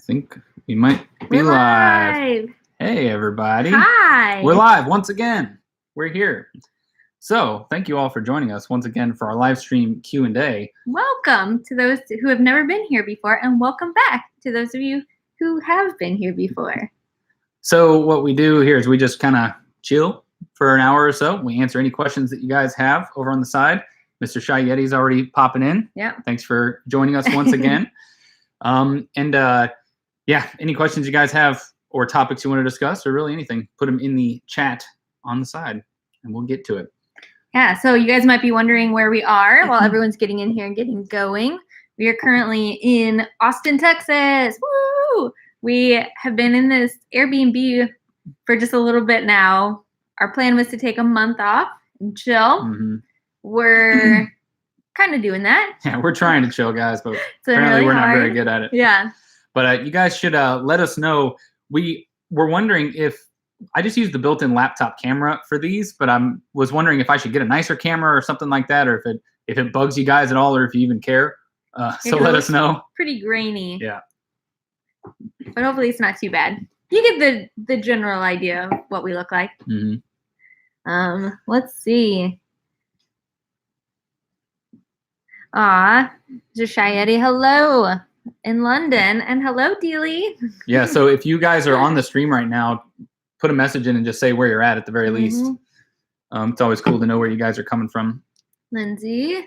think we might be We're live. Hey, everybody. Hi. We're live once again. We're here. So thank you all for joining us once again for our live stream Q&A. Welcome to those who have never been here before, and welcome back to those of you who have been here before. So what we do here is we just kind of chill for an hour or so. We answer any questions that you guys have over on the side. Mr. Shy Yeti's already popping in. Yeah. Thanks for joining us once again. Yeah, any questions you guys have or topics you want to discuss or really anything, put them in the chat on the side and we'll get to it. Yeah, so you guys might be wondering where we are while everyone's getting in here and getting going. We are currently in Austin, Texas. Woo! We have been in this Airbnb for just a little bit now. Our plan was to take a month off and chill. Mm-hmm. We're kind of doing that. Yeah, we're trying to chill, guys, but apparently really we're not hard. very good at it. Yeah. But you guys should let us know. We were wondering if I just used the built-in laptop camera for these, but I was wondering if I should get a nicer camera or something like that, or if it bugs you guys at all, or if you even care. So let us know. Pretty grainy. Yeah. But hopefully it's not too bad. You get the general idea of what we look like. Mm-hmm. Let's see. Mr. Shy Yeti, hello in London, and hello, Dealey. Yeah, so if you guys are on the stream right now, put a message in and just say where you're at the very least. It's always cool to know where you guys are coming from. Lindsay.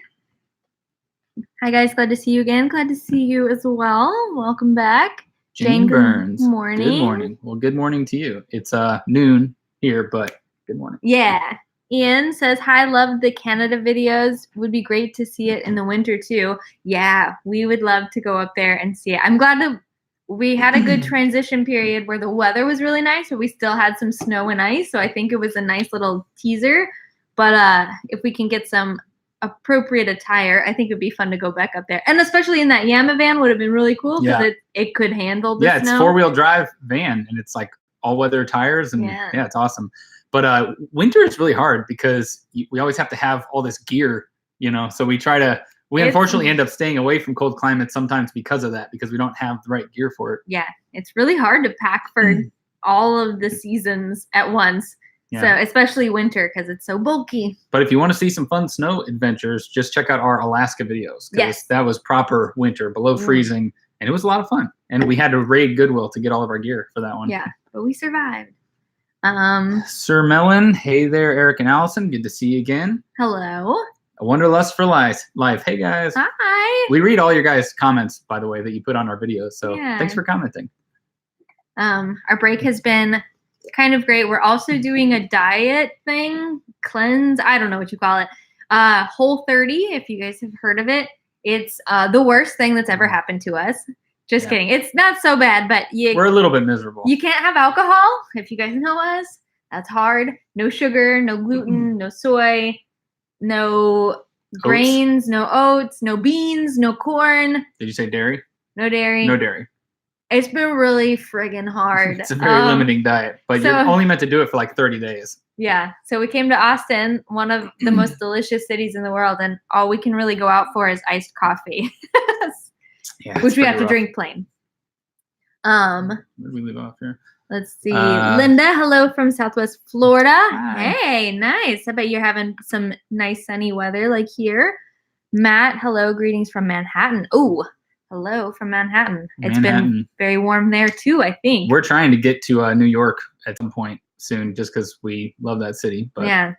Hi, guys. Glad to see you again. Glad to see you as well. Welcome back. Jane Burns. Good morning. Good morning. Well, good morning to you. It's noon here, but good morning. Yeah. Ian says, hi, love the Canada videos. Would be great to see it in the winter too. Yeah, we would love to go up there and see it. I'm glad that we had a good transition period where the weather was really nice, but we still had some snow and ice. So I think it was a nice little teaser. But if we can get some appropriate attire, I think it'd be fun to go back up there. And especially in that Yama van would have been really cool because it could handle the snow. Yeah, it's 4-wheel drive van and it's like all-weather tires and yeah, it's awesome. But winter is really hard because we always have to have all this gear, so we unfortunately end up staying away from cold climates sometimes because of that, because we don't have the right gear for it. Yeah, it's really hard to pack for all of the seasons at once. Yeah. So especially winter because it's so bulky. But if you want to see some fun snow adventures, just check out our Alaska videos. Yes. That was proper winter, below freezing, and it was a lot of fun. And we had to raid Goodwill to get all of our gear for that one. Yeah, but we survived. Sir Mellon, hey there, Eric and Allison. Good to see you again. Hello. A Wanderlust for Life. Hey, guys. Hi. We read all your guys' comments, by the way, that you put on our videos. So thanks for commenting. Our break has been kind of great. We're also doing a diet thing, cleanse. I don't know what you call it. Whole30, if you guys have heard of it. It's the worst thing that's ever happened to us. Just kidding. It's not so bad, but we're a little bit miserable. You can't have alcohol. If you guys know us, that's hard. No sugar, no gluten, no soy, no grains, no oats, no beans, no corn. Did you say dairy? No dairy. No dairy. It's been really friggin' hard. It's a very limiting diet, but you're only meant to do it for like 30 days. Yeah. So we came to Austin, one of the most delicious cities in the world, and all we can really go out for is iced coffee. Yeah, which we have to drink plain. Where did we leave off here? Let's see. Linda, hello from Southwest Florida. Hi. Hey, nice. I bet you're having some nice sunny weather like here. Matt, hello. Greetings from Manhattan. Oh, hello from Manhattan. It's been very warm there too, I think. We're trying to get to New York at some point soon just because we love that city. But yeah.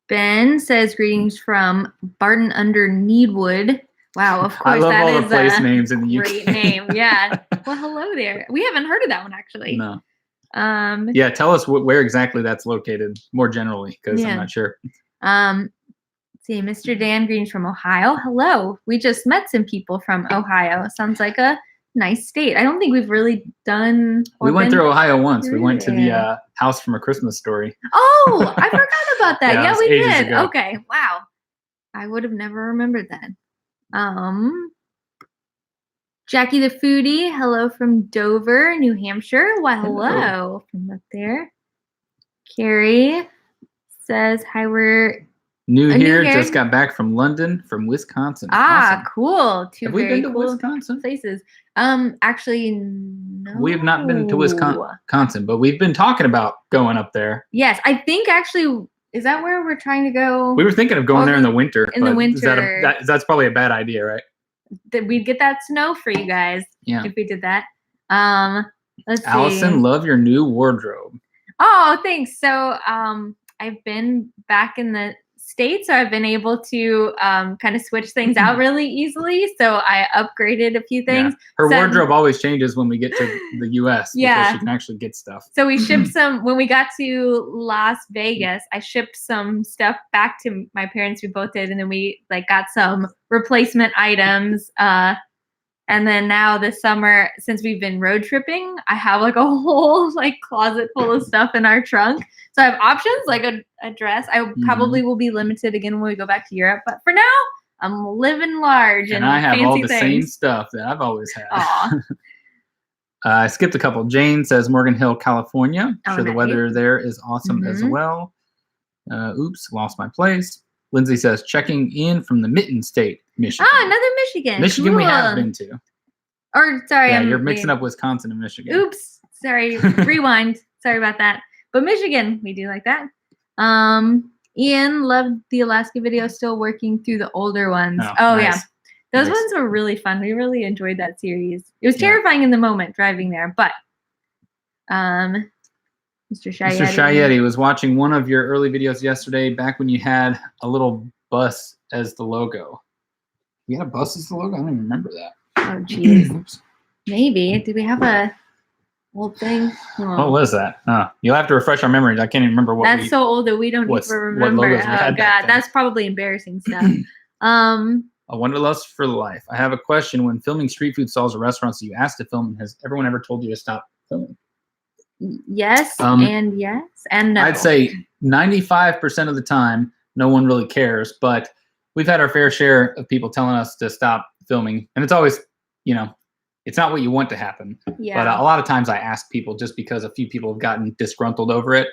Ben says greetings from Barton under Needwood. Wow, of course, I love that all is the place names in the UK. Great name, yeah. Well, hello there. We haven't heard of that one actually. No. Yeah, tell us where exactly that's located more generally, because I'm not sure. Let's see, Mr. Dan, greetings from Ohio. Hello. We just met some people from Ohio. Sounds like a nice state. I don't think we've really done. We went through Ohio once. We went to the House from A Christmas Story. Oh, I forgot about that. Yeah, we did. Ago. Okay, wow. I would have never remembered that. Jackie the Foodie, hello from Dover, New Hampshire. Why, hello from up there. Carrie says, hi, we're New here, just got back from London, from Wisconsin. Ah, awesome. Cool. Two have we been to cool Wisconsin? places. Actually, no. We have not been to Wisconsin, but we've been talking about going up there. Yes, I think actually, is that where we're trying to go? We were thinking of going there in the winter. In the winter. That's probably a bad idea, right? That we'd get that snow for you guys if we did that. Let's see. Allison, love your new wardrobe. Oh, thanks. So I've been back in the States, so I've been able to kind of switch things out really easily. So I upgraded a few things. Yeah. Her wardrobe always changes when we get to the US because she can actually get stuff. So we shipped when we got to Las Vegas, I shipped some stuff back to my parents. We both did, and then we got some replacement items. And then now this summer, since we've been road tripping, I have a whole closet full of stuff in our trunk. So I have options like a dress. I probably will be limited again when we go back to Europe. But for now, I'm living large and I have all the things. same stuff that I've always had. I skipped a couple. Jane says Morgan Hill, California. I'm sure the weather there is awesome as well. Oops, lost my place. Lindsay says, checking in from the Mitten State, Michigan. Ah, another Michigan. Michigan cool. We have been to. Or, sorry. Yeah, you're mixing up Wisconsin and Michigan. Oops. Sorry. Rewind. Sorry about that. But Michigan, we do like that. Ian loved the Alaska video, still working through the older ones. Oh nice. Yeah. Those ones were really fun. We really enjoyed that series. It was terrifying in the moment driving there, but Mr. Shayetti was watching one of your early videos yesterday, back when you had a little bus as the logo. You had a bus as the logo? I don't even remember that. Oh, jeez. Maybe. Did we have a old thing? Oh. What was that? You'll have to refresh our memories. I can't even remember what. That's so old that we don't even remember. Oh, God. That's probably embarrassing stuff. A Wanderlust for life. I have a question. When filming street food stalls or restaurants that you asked to film, has everyone ever told you to stop filming? Yes, and yes, and no. I'd say 95% of the time, no one really cares, but we've had our fair share of people telling us to stop filming, and it's always, it's not what you want to happen. Yeah. But a lot of times I ask people just because a few people have gotten disgruntled over it,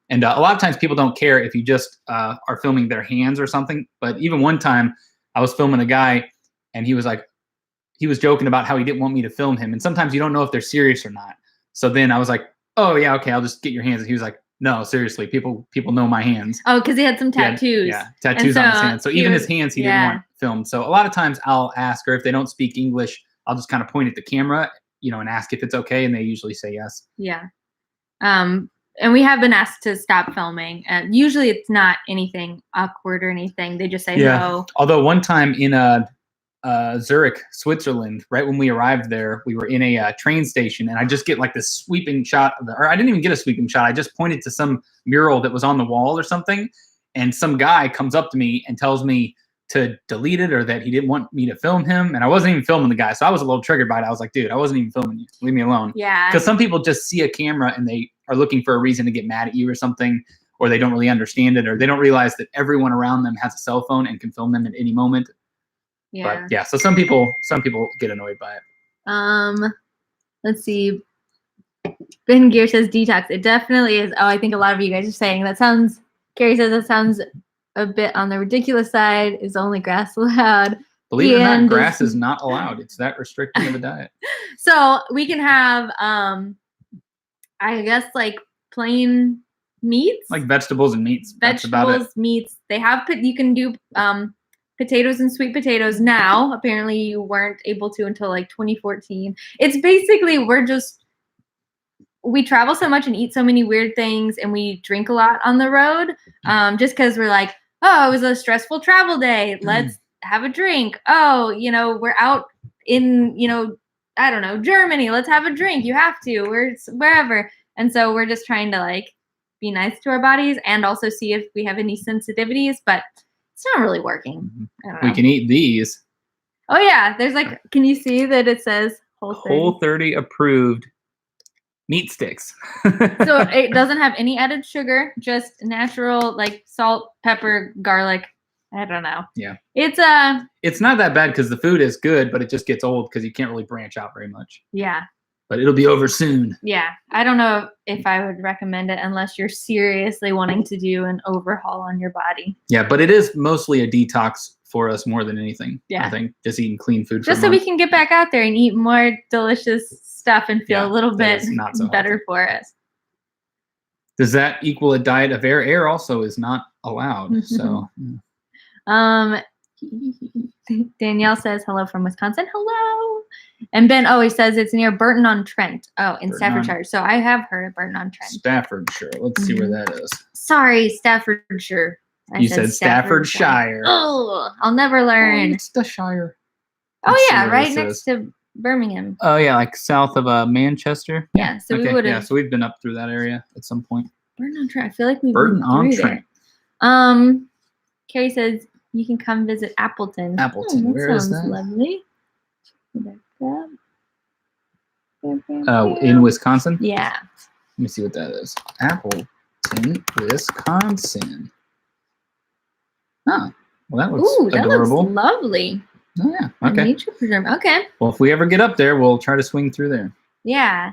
and a lot of times people don't care if you just are filming their hands or something. But even one time, I was filming a guy, and he was joking about how he didn't want me to film him, and sometimes you don't know if they're serious or not. So then I was like, oh yeah, okay, I'll just get your hands. And he was like, no, seriously, people know my hands. Oh, because he had some tattoos. Yeah, tattoos on his hands. So even his hands he didn't want filmed. So a lot of times I'll ask, or if they don't speak English, I'll just kind of point at the camera, and ask if it's okay, and they usually say yes. Yeah. And we have been asked to stop filming. Usually it's not anything awkward or anything. They just say no. Although one time in Zurich, Switzerland, right when we arrived there, we were in a train station, and I just get this sweeping shot or I didn't even get a sweeping shot. I just pointed to some mural that was on the wall or something, and some guy comes up to me and tells me to delete it, or that he didn't want me to film him, and I wasn't even filming the guy, so I was a little triggered by it. I was like, dude, I wasn't even filming you. Leave me alone. Yeah. Because some people just see a camera and they are looking for a reason to get mad at you or something, or they don't really understand it, or they don't realize that everyone around them has a cell phone and can film them at any moment. Yeah. But yeah, so some people get annoyed by it. Let's see. Ben Gear says detox. It definitely is. Oh, I think a lot of you guys are saying that sounds. Carrie says that sounds a bit on the ridiculous side. Is only grass allowed? Believe it or not, grass is not allowed. It's that restricting of a diet. So we can have, I guess, plain meats, like vegetables and meats. That's about it. Meats. They have. You can do potatoes and sweet potatoes now. Apparently you weren't able to until 2014. It's basically we travel so much and eat so many weird things, and we drink a lot on the road, just because we're like, oh, it was a stressful travel day, let's have a drink. Oh, we're out in, I don't know, Germany, let's have a drink. You have to. We're wherever. And so we're just trying to be nice to our bodies and also see if we have any sensitivities, but it's not really working. I don't know. We can eat these. Oh yeah, there's can you see that it says Whole 30 approved meat sticks. So it doesn't have any added sugar, just natural salt, pepper, garlic. I don't know. Yeah. It's not that bad because the food is good, but it just gets old because you can't really branch out very much. Yeah. but it'll be over soon. Yeah, I don't know if I would recommend it unless you're seriously wanting to do an overhaul on your body. Yeah, but it is mostly a detox for us more than anything. Yeah. I think just eating clean food. Just so we can get back out there and eat more delicious stuff and feel a little that bit is not so better healthy. for us. Does that equal a diet of air? Air also is not allowed. So, Danielle says hello from Wisconsin. Hello. And Ben always says it's near Burton-on-Trent. Oh, in Staffordshire. So I have heard of Burton-on-Trent. Staffordshire. Let's see where that is. Sorry, Staffordshire. You said Staffordshire. Oh, I'll never learn. Oh, it's the Shire. Oh yeah, right next to Birmingham. Oh yeah, like south of Manchester. Yeah, so we would have. Yeah, so we've been up through that area at some point. Burton-on-Trent. I feel like we've been through there. Carrie says you can come visit Appleton. Appleton, where is that? Lovely. Oh, in Wisconsin? Yeah. Let me see what that is. Appleton, Wisconsin. Oh, well, that looks adorable. That looks lovely. Oh, yeah. Okay. Nature preserve. Okay. Well, if we ever get up there, we'll try to swing through there. Yeah.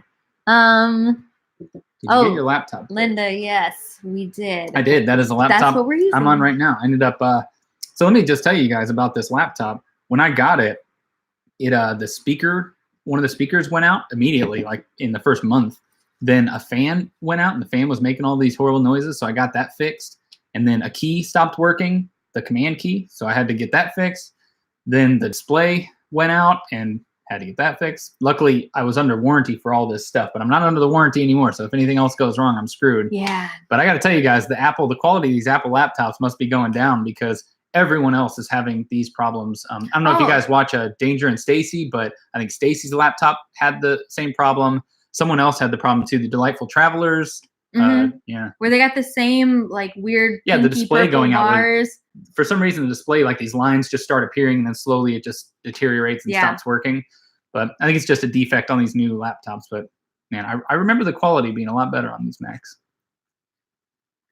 Did you get your laptop? Linda, yes, we did. I did. That is a laptop That's what we're using. I'm on right now. I ended up. So let me just tell you guys about this laptop. When I got it, one of the speakers went out immediately, like in the first month. Then a fan went out, and the fan was making all these horrible noises. So I got that fixed. And then a key stopped working, the command key. So I had to get that fixed. Then the display went out and had to get that fixed. Luckily, I was under warranty for all this stuff, but I'm not under the warranty anymore. So if anything else goes wrong, I'm screwed. Yeah. But I got to tell you guys, the quality of these Apple laptops must be going down because everyone else is having these problems. I don't know if you guys watch Danger and Stacy, but I think Stacy's laptop had the same problem. Someone else had the problem too. The Delightful Travelers. Yeah. Where they got the same like weird the display going bars. out. For some reason, the display, like these lines just start appearing and then slowly it just deteriorates and stops working. But I think it's just a defect on these new laptops. But man, I remember the quality being a lot better on these Macs.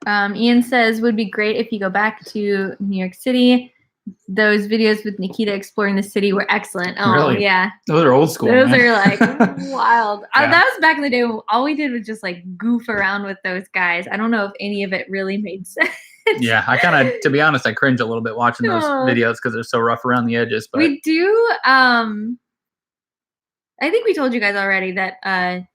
Ian says would be great if you go back to New York City. Those videos with Nikita exploring the city were excellent. Oh, really? Yeah. Those are old school. Those man. are like wild. Yeah. That was back in the day. All we did was just like goof around with those guys. I don't know if any of it really made sense. Yeah, I kind of, to be honest, I cringe a little bit watching those videos because they're so rough around the edges. But we do. I think we told you guys already that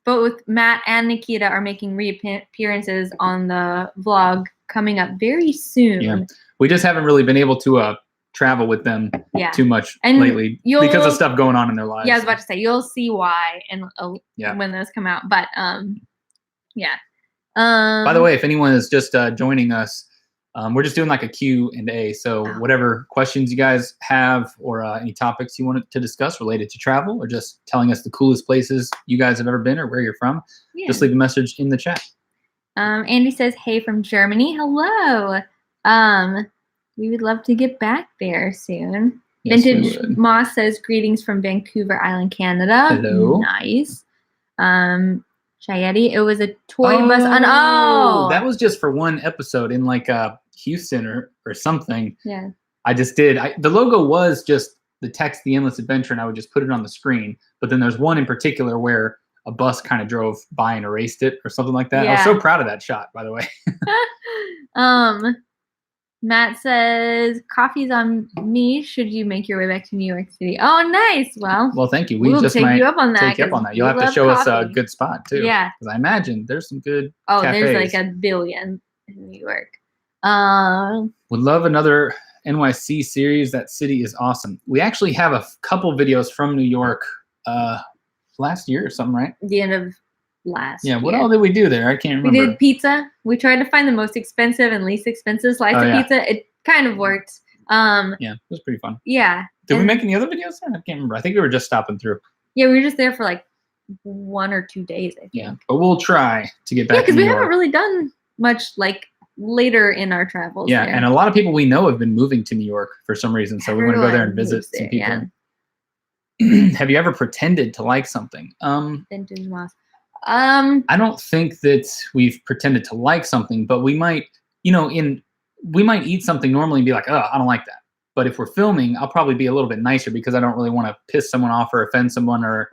both Matt and Nikita are making reappearances on the vlog coming up very soon. Yeah. We just haven't really been able to travel with them too much lately because of stuff going on in their lives. Yeah, I was about to say, you'll see why and when those come out. But yeah. By the way, if anyone is just joining us, we're just doing like a Q&A. So whatever questions you guys have or any topics you wanted to discuss related to travel or just telling us the coolest places you guys have ever been or where you're from, just leave a message in the chat. Andy says, hey from Germany. Hello. We would love to get back there soon. Yes, Vintage Moss says, greetings from Vancouver Island, Canada. Hello. Nice. Chayeti, it was a toy bus. That was just for one episode in like Houston or something. Yeah. I just did. The logo was just the text, The Endless Adventure, and I would just put it on the screen. But then there's one in particular where a bus kind of drove by and erased it or something like that. Yeah. I was so proud of that shot, by the way. Matt says, coffee's on me. Should you make your way back to New York City? Oh, nice. Well, thank you. We'll just take you up on that. Take you up on that. You'll have to show us a good spot too. Yeah. Because I imagine there's some good cafes. There's like a billion in New York. Would love another NYC series. That city is awesome. We actually have a couple videos from New York last year or something, right? The end of last year. What all did we do there? I can't remember. We did pizza. We tried to find the most expensive and least expensive slice of pizza. It kind of worked. It was pretty fun. Yeah. Did we make any other videos there? I can't remember. I think we were just stopping through. Yeah, we were just there for like 1 or 2 days, I think. Yeah, but we'll try to get back. Yeah, because we haven't really done much like later in our travels. Yeah, and a lot of people we know have been moving to New York for some reason, so we want to go there and visit some people. Yeah. Have you ever pretended to like something? Vintage Moss. I don't think that we've pretended to like something, but we might, we might eat something normally and be like, oh, I don't like that. But if we're filming, I'll probably be a little bit nicer because I don't really want to piss someone off or offend someone or,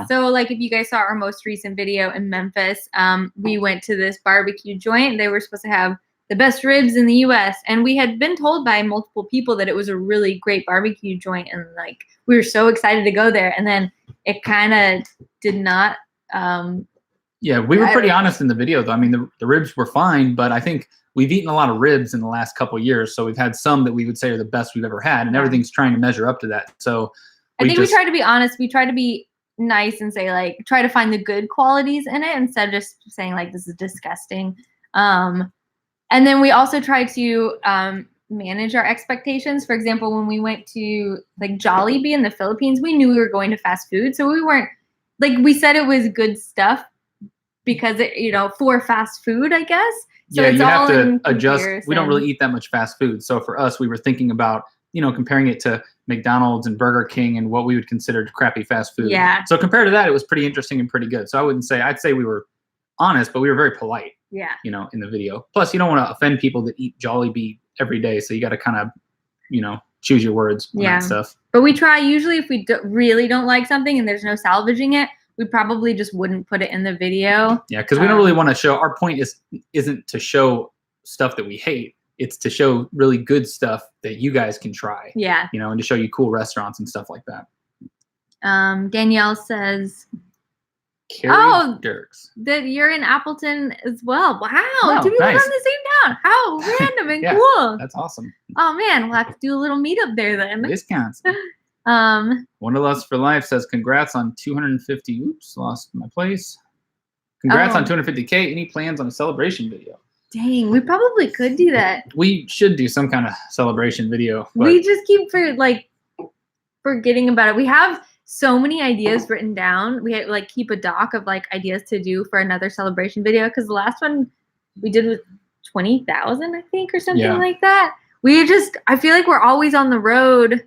So like if you guys saw our most recent video in Memphis, we went to this barbecue joint. They were supposed to have the best ribs in the US. And we had been told by multiple people that it was a really great barbecue joint. And like, we were so excited to go there. And then it kind of did not. Yeah, we were pretty honest in the video though. I mean, the ribs were fine, but I think we've eaten a lot of ribs in the last couple of years. So we've had some that we would say are the best we've ever had. And everything's trying to measure up to that. So I think we try to be honest. We try to be nice and say like, try to find the good qualities in it instead of just saying like, this is disgusting. And then we also try to manage our expectations. For example, when we went to like Jollibee in the Philippines, we knew we were going to fast food. So we weren't like, we said it was good stuff because it, you know, for fast food, I guess. So yeah, it's you all have to in adjust. comparison. We don't really eat that much fast food. So for us, we were thinking about, you know, comparing it to McDonald's and Burger King and what we would consider crappy fast food. Yeah. So compared to that, it was pretty interesting and pretty good. So I wouldn't say, I'd say we were honest, but we were very polite. Yeah. You know, in the video. Plus, you don't want to offend people that eat Jollibee every day. So you got to kind of, you know, choose your words on that stuff. But we try, usually if we really don't like something and there's no salvaging it, we probably just wouldn't put it in the video. Yeah, because we don't really want to show, our point isn't to show stuff that we hate. It's to show really good stuff that you guys can try. Yeah. You know, and to show you cool restaurants and stuff like that. Danielle says, Carrie Dirks. that you're in Appleton as well. Wow. Oh, Do we live nice. on the same town? How random and Yeah, cool. That's awesome. Oh man, we'll have to do a little meetup there then. Wisconsin. Um, Wanderlust for Life says, congrats on 250. Oops, lost my place. Congrats on 250K. Any plans on a celebration video? Dang, we probably could do that. We should do some kind of celebration video. But We just keep forgetting about it. We have so many ideas written down. We like keep a doc of like ideas to do for another celebration video because the last one we did was 20,000, I think, or something like that. I feel like we're always on the road.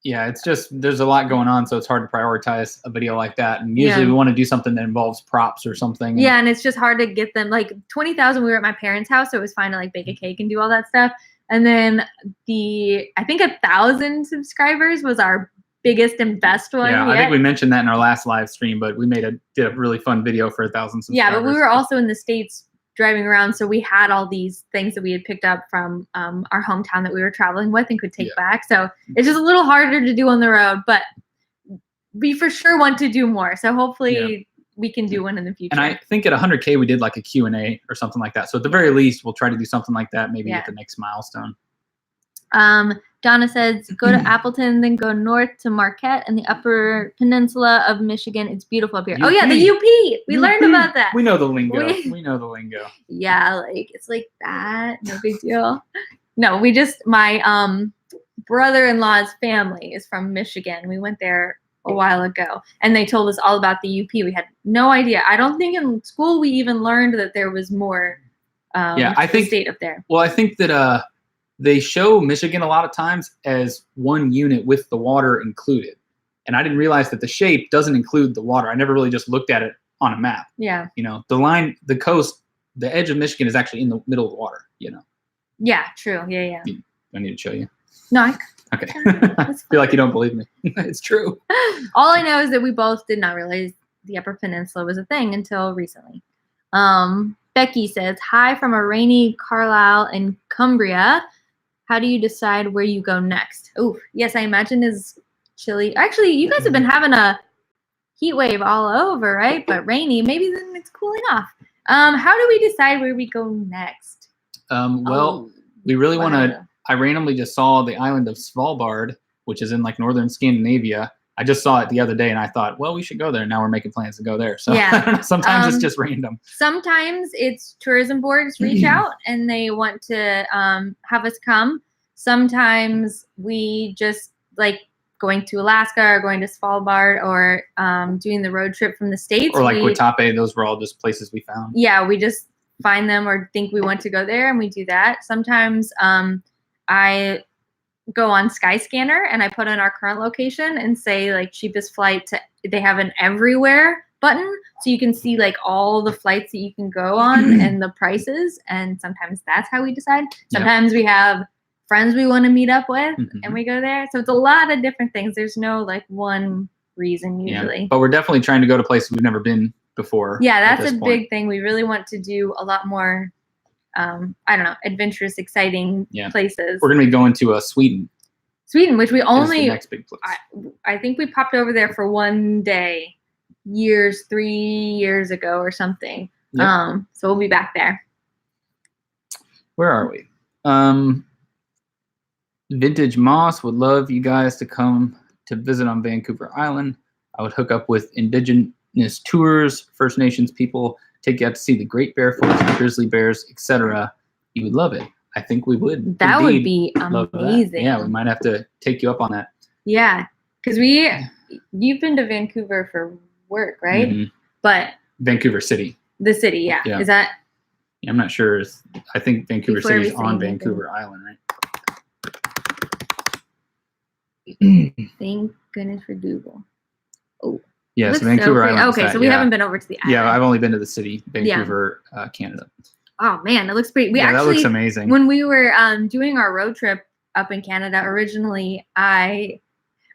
Yeah, it's just there's a lot going on, so it's hard to prioritize a video like that. And usually we want to do something that involves props or something. Yeah, and it's just hard to get them. Like 20,000, we were at my parents' house, so it was fine to like bake a cake and do all that stuff. And then I think 1,000 subscribers was our biggest and best one. Yeah, yet. I think we mentioned that in our last live stream, but we did a really fun video for 1,000 subscribers. Yeah, but we were also in the States driving around, so we had all these things that we had picked up from our hometown that we were traveling with and could take back. So it's just a little harder to do on the road, but we for sure want to do more. So hopefully we can do one in the future. And I think at 100K we did like a Q&A or something like that. So at the very least, we'll try to do something like that maybe at the next milestone. Donna says, go to Appleton, then go north to Marquette and the Upper Peninsula of Michigan. It's beautiful up here. UP. Oh, yeah, the UP. We learned about that. We know the lingo. We know the lingo. Yeah, like, it's like that. No big deal. No, my brother-in-law's family is from Michigan. We went there a while ago, and they told us all about the UP. We had no idea. I don't think in school we even learned that there was more I think state up there. Well, I think that they show Michigan a lot of times as one unit with the water included. And I didn't realize that the shape doesn't include the water. I never really just looked at it on a map. Yeah. You know, the line, the coast, the edge of Michigan is actually in the middle of the water, you know. Yeah, true. Yeah. I need to show you. No, Okay. I feel like you don't believe me. It's true. All I know is that we both did not realize the Upper Peninsula was a thing until recently. Becky says, hi from a rainy Carlisle in Cumbria. How do you decide where you go next? Oh, yes, I imagine is chilly. Actually, you guys have been having a heat wave all over, right? But rainy. Maybe then it's cooling off. How do we decide where we go next? We really want to. I randomly just saw the island of Svalbard, which is in like northern Scandinavia. I just saw it the other day, and I thought, well, we should go there. Now we're making plans to go there. So sometimes it's just random. Sometimes it's tourism boards reach out and they want to have us come. Sometimes we just like going to Alaska or going to Svalbard or doing the road trip from the States. Or like Watape, those were all just places we found. Yeah, we just find them or think we want to go there and we do that. Sometimes I go on Skyscanner and I put in our current location and say like cheapest flight to, they have an everywhere button. So you can see like all the flights that you can go on and the prices. And sometimes that's how we decide. Sometimes we have friends we want to meet up with, and we go there. So it's a lot of different things. There's no like one reason usually. Yeah, but we're definitely trying to go to places we've never been before. Yeah, that's a big thing. We really want to do a lot more, I don't know, adventurous, exciting places. We're going to be going to Sweden. Sweden, which we only, the next big place. I think we popped over there for one day 3 years ago or something. Yep. So we'll be back there. Where are we? Vintage Moss would love you guys to come to visit on Vancouver Island. I would hook up with Indigenous tours, First Nations people, take you out to see the Great Bear Falls, the grizzly bears, etc. You would love it. I think we would. That would be amazing. Yeah, we might have to take you up on that. Yeah, because you've been to Vancouver for work, right? Mm-hmm. But Vancouver City. The city, yeah. Is that? Yeah, I'm not sure. I think Vancouver City is on Vancouver Island, right? Thank goodness for Google. Oh. Yes, Vancouver Island. Okay, so we haven't been over to the island. Yeah, I've only been to the city, Vancouver, Canada. Oh man, it looks great. That looks amazing. When we were doing our road trip up in Canada originally, I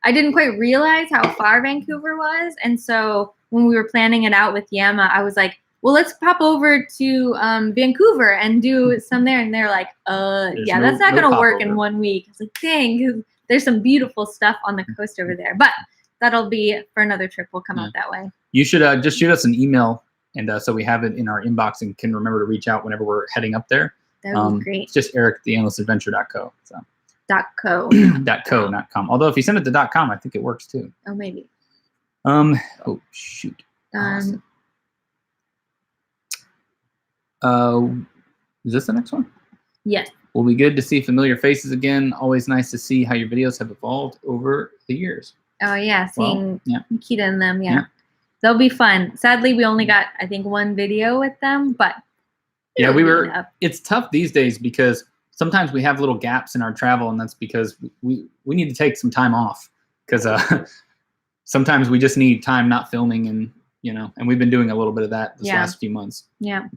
didn't quite realize how far Vancouver was, and so when we were planning it out with Yama, I was like, well, let's pop over to Vancouver and do some there. And they're like, that's not going to work in 1 week. I was like, dang, there's some beautiful stuff on the coast over there. But that'll be for another trip. We'll come out that way. You should just shoot us an email, and so we have it in our inbox and can remember to reach out whenever we're heading up there. That would be great. It's just eric@theendlessadventure.co. So. .co. .co, not com. Although if you send it to .com, I think it works too. Oh, maybe. Oh, shoot. Awesome. Is this the next one? Yes. Will be good to see familiar faces again. Always nice to see how your videos have evolved over the years. Oh yeah, seeing Nikita and them, they'll be fun. Sadly, we only got I think one video with them, but it's tough these days because sometimes we have little gaps in our travel, and that's because we need to take some time off because sometimes we just need time not filming, and and we've been doing a little bit of that this last few months. Yeah.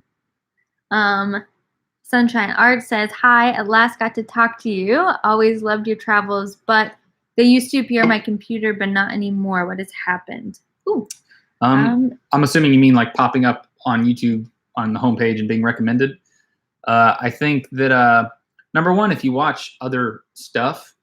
Sunshine Art says, hi, at last got to talk to you. Always loved your travels, but they used to appear on my computer, but not anymore. What has happened? Ooh. I'm assuming you mean like popping up on YouTube on the homepage and being recommended. I think that number one, if you watch other stuff,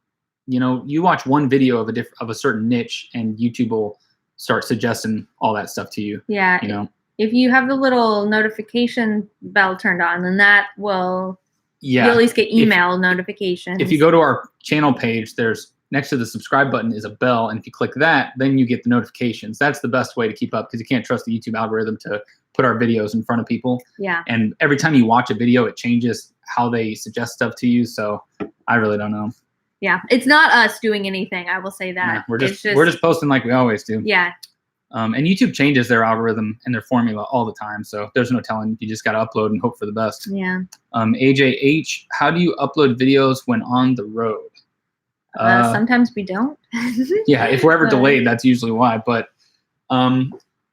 you watch one video of a certain niche, and YouTube will start suggesting all that stuff to you. Yeah. If you have the little notification bell turned on, then that will you at least get email notifications. If you go to our channel page, there's next to the subscribe button is a bell, and if you click that, then you get the notifications. That's the best way to keep up because you can't trust the YouTube algorithm to put our videos in front of people. Yeah. And every time you watch a video, it changes how they suggest stuff to you. So I really don't know. Yeah, it's not us doing anything. I will say that. We're just posting like we always do. Yeah. And YouTube changes their algorithm and their formula all the time, so there's no telling. You just got to upload and hope for the best. Yeah. AJH, how do you upload videos when on the road? Sometimes we don't. Yeah, if we're ever delayed, that's usually why. But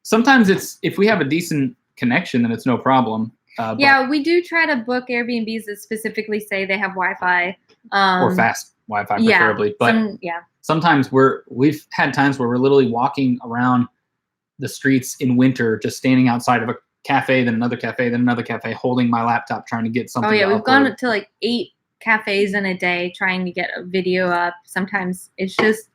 sometimes if we have a decent connection, then it's no problem. Yeah, we do try to book Airbnbs that specifically say they have Wi-Fi. Or fast Wi-Fi, preferably. But sometimes we've had times where we're literally walking around the streets in winter, just standing outside of a cafe, then another cafe, then another cafe, holding my laptop, trying to get something. Oh yeah, we've gone to like 8 cafes in a day trying to get a video up. Sometimes it's just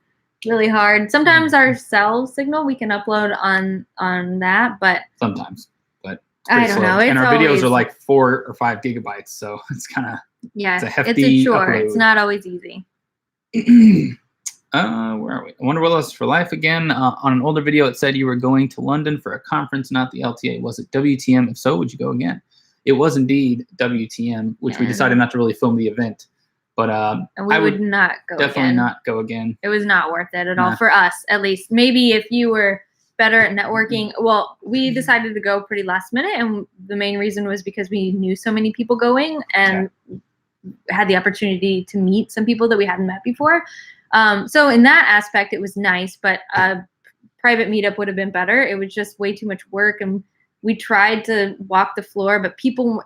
really hard. Sometimes our cell signal we can upload on that, but sometimes. But I don't know. And our videos are like 4 or 5 gigabytes, so it's kind of it's a hefty it's a chore. Upload. It's not always easy. Where are we? Wonder Willis for life again. On an older video, it said you were going to London for a conference, not the LTA. Was it WTM? If so, would you go again? It was indeed WTM, which we decided not to really film the event. But and we would not go definitely not go again. It was not worth it at all for us, at least. Maybe if you were better at networking. Well, we decided to go pretty last minute, and the main reason was because we knew so many people going and had the opportunity to meet some people that we hadn't met before. So in that aspect, it was nice, but a private meetup would have been better. It was just way too much work, and we tried to walk the floor, but people,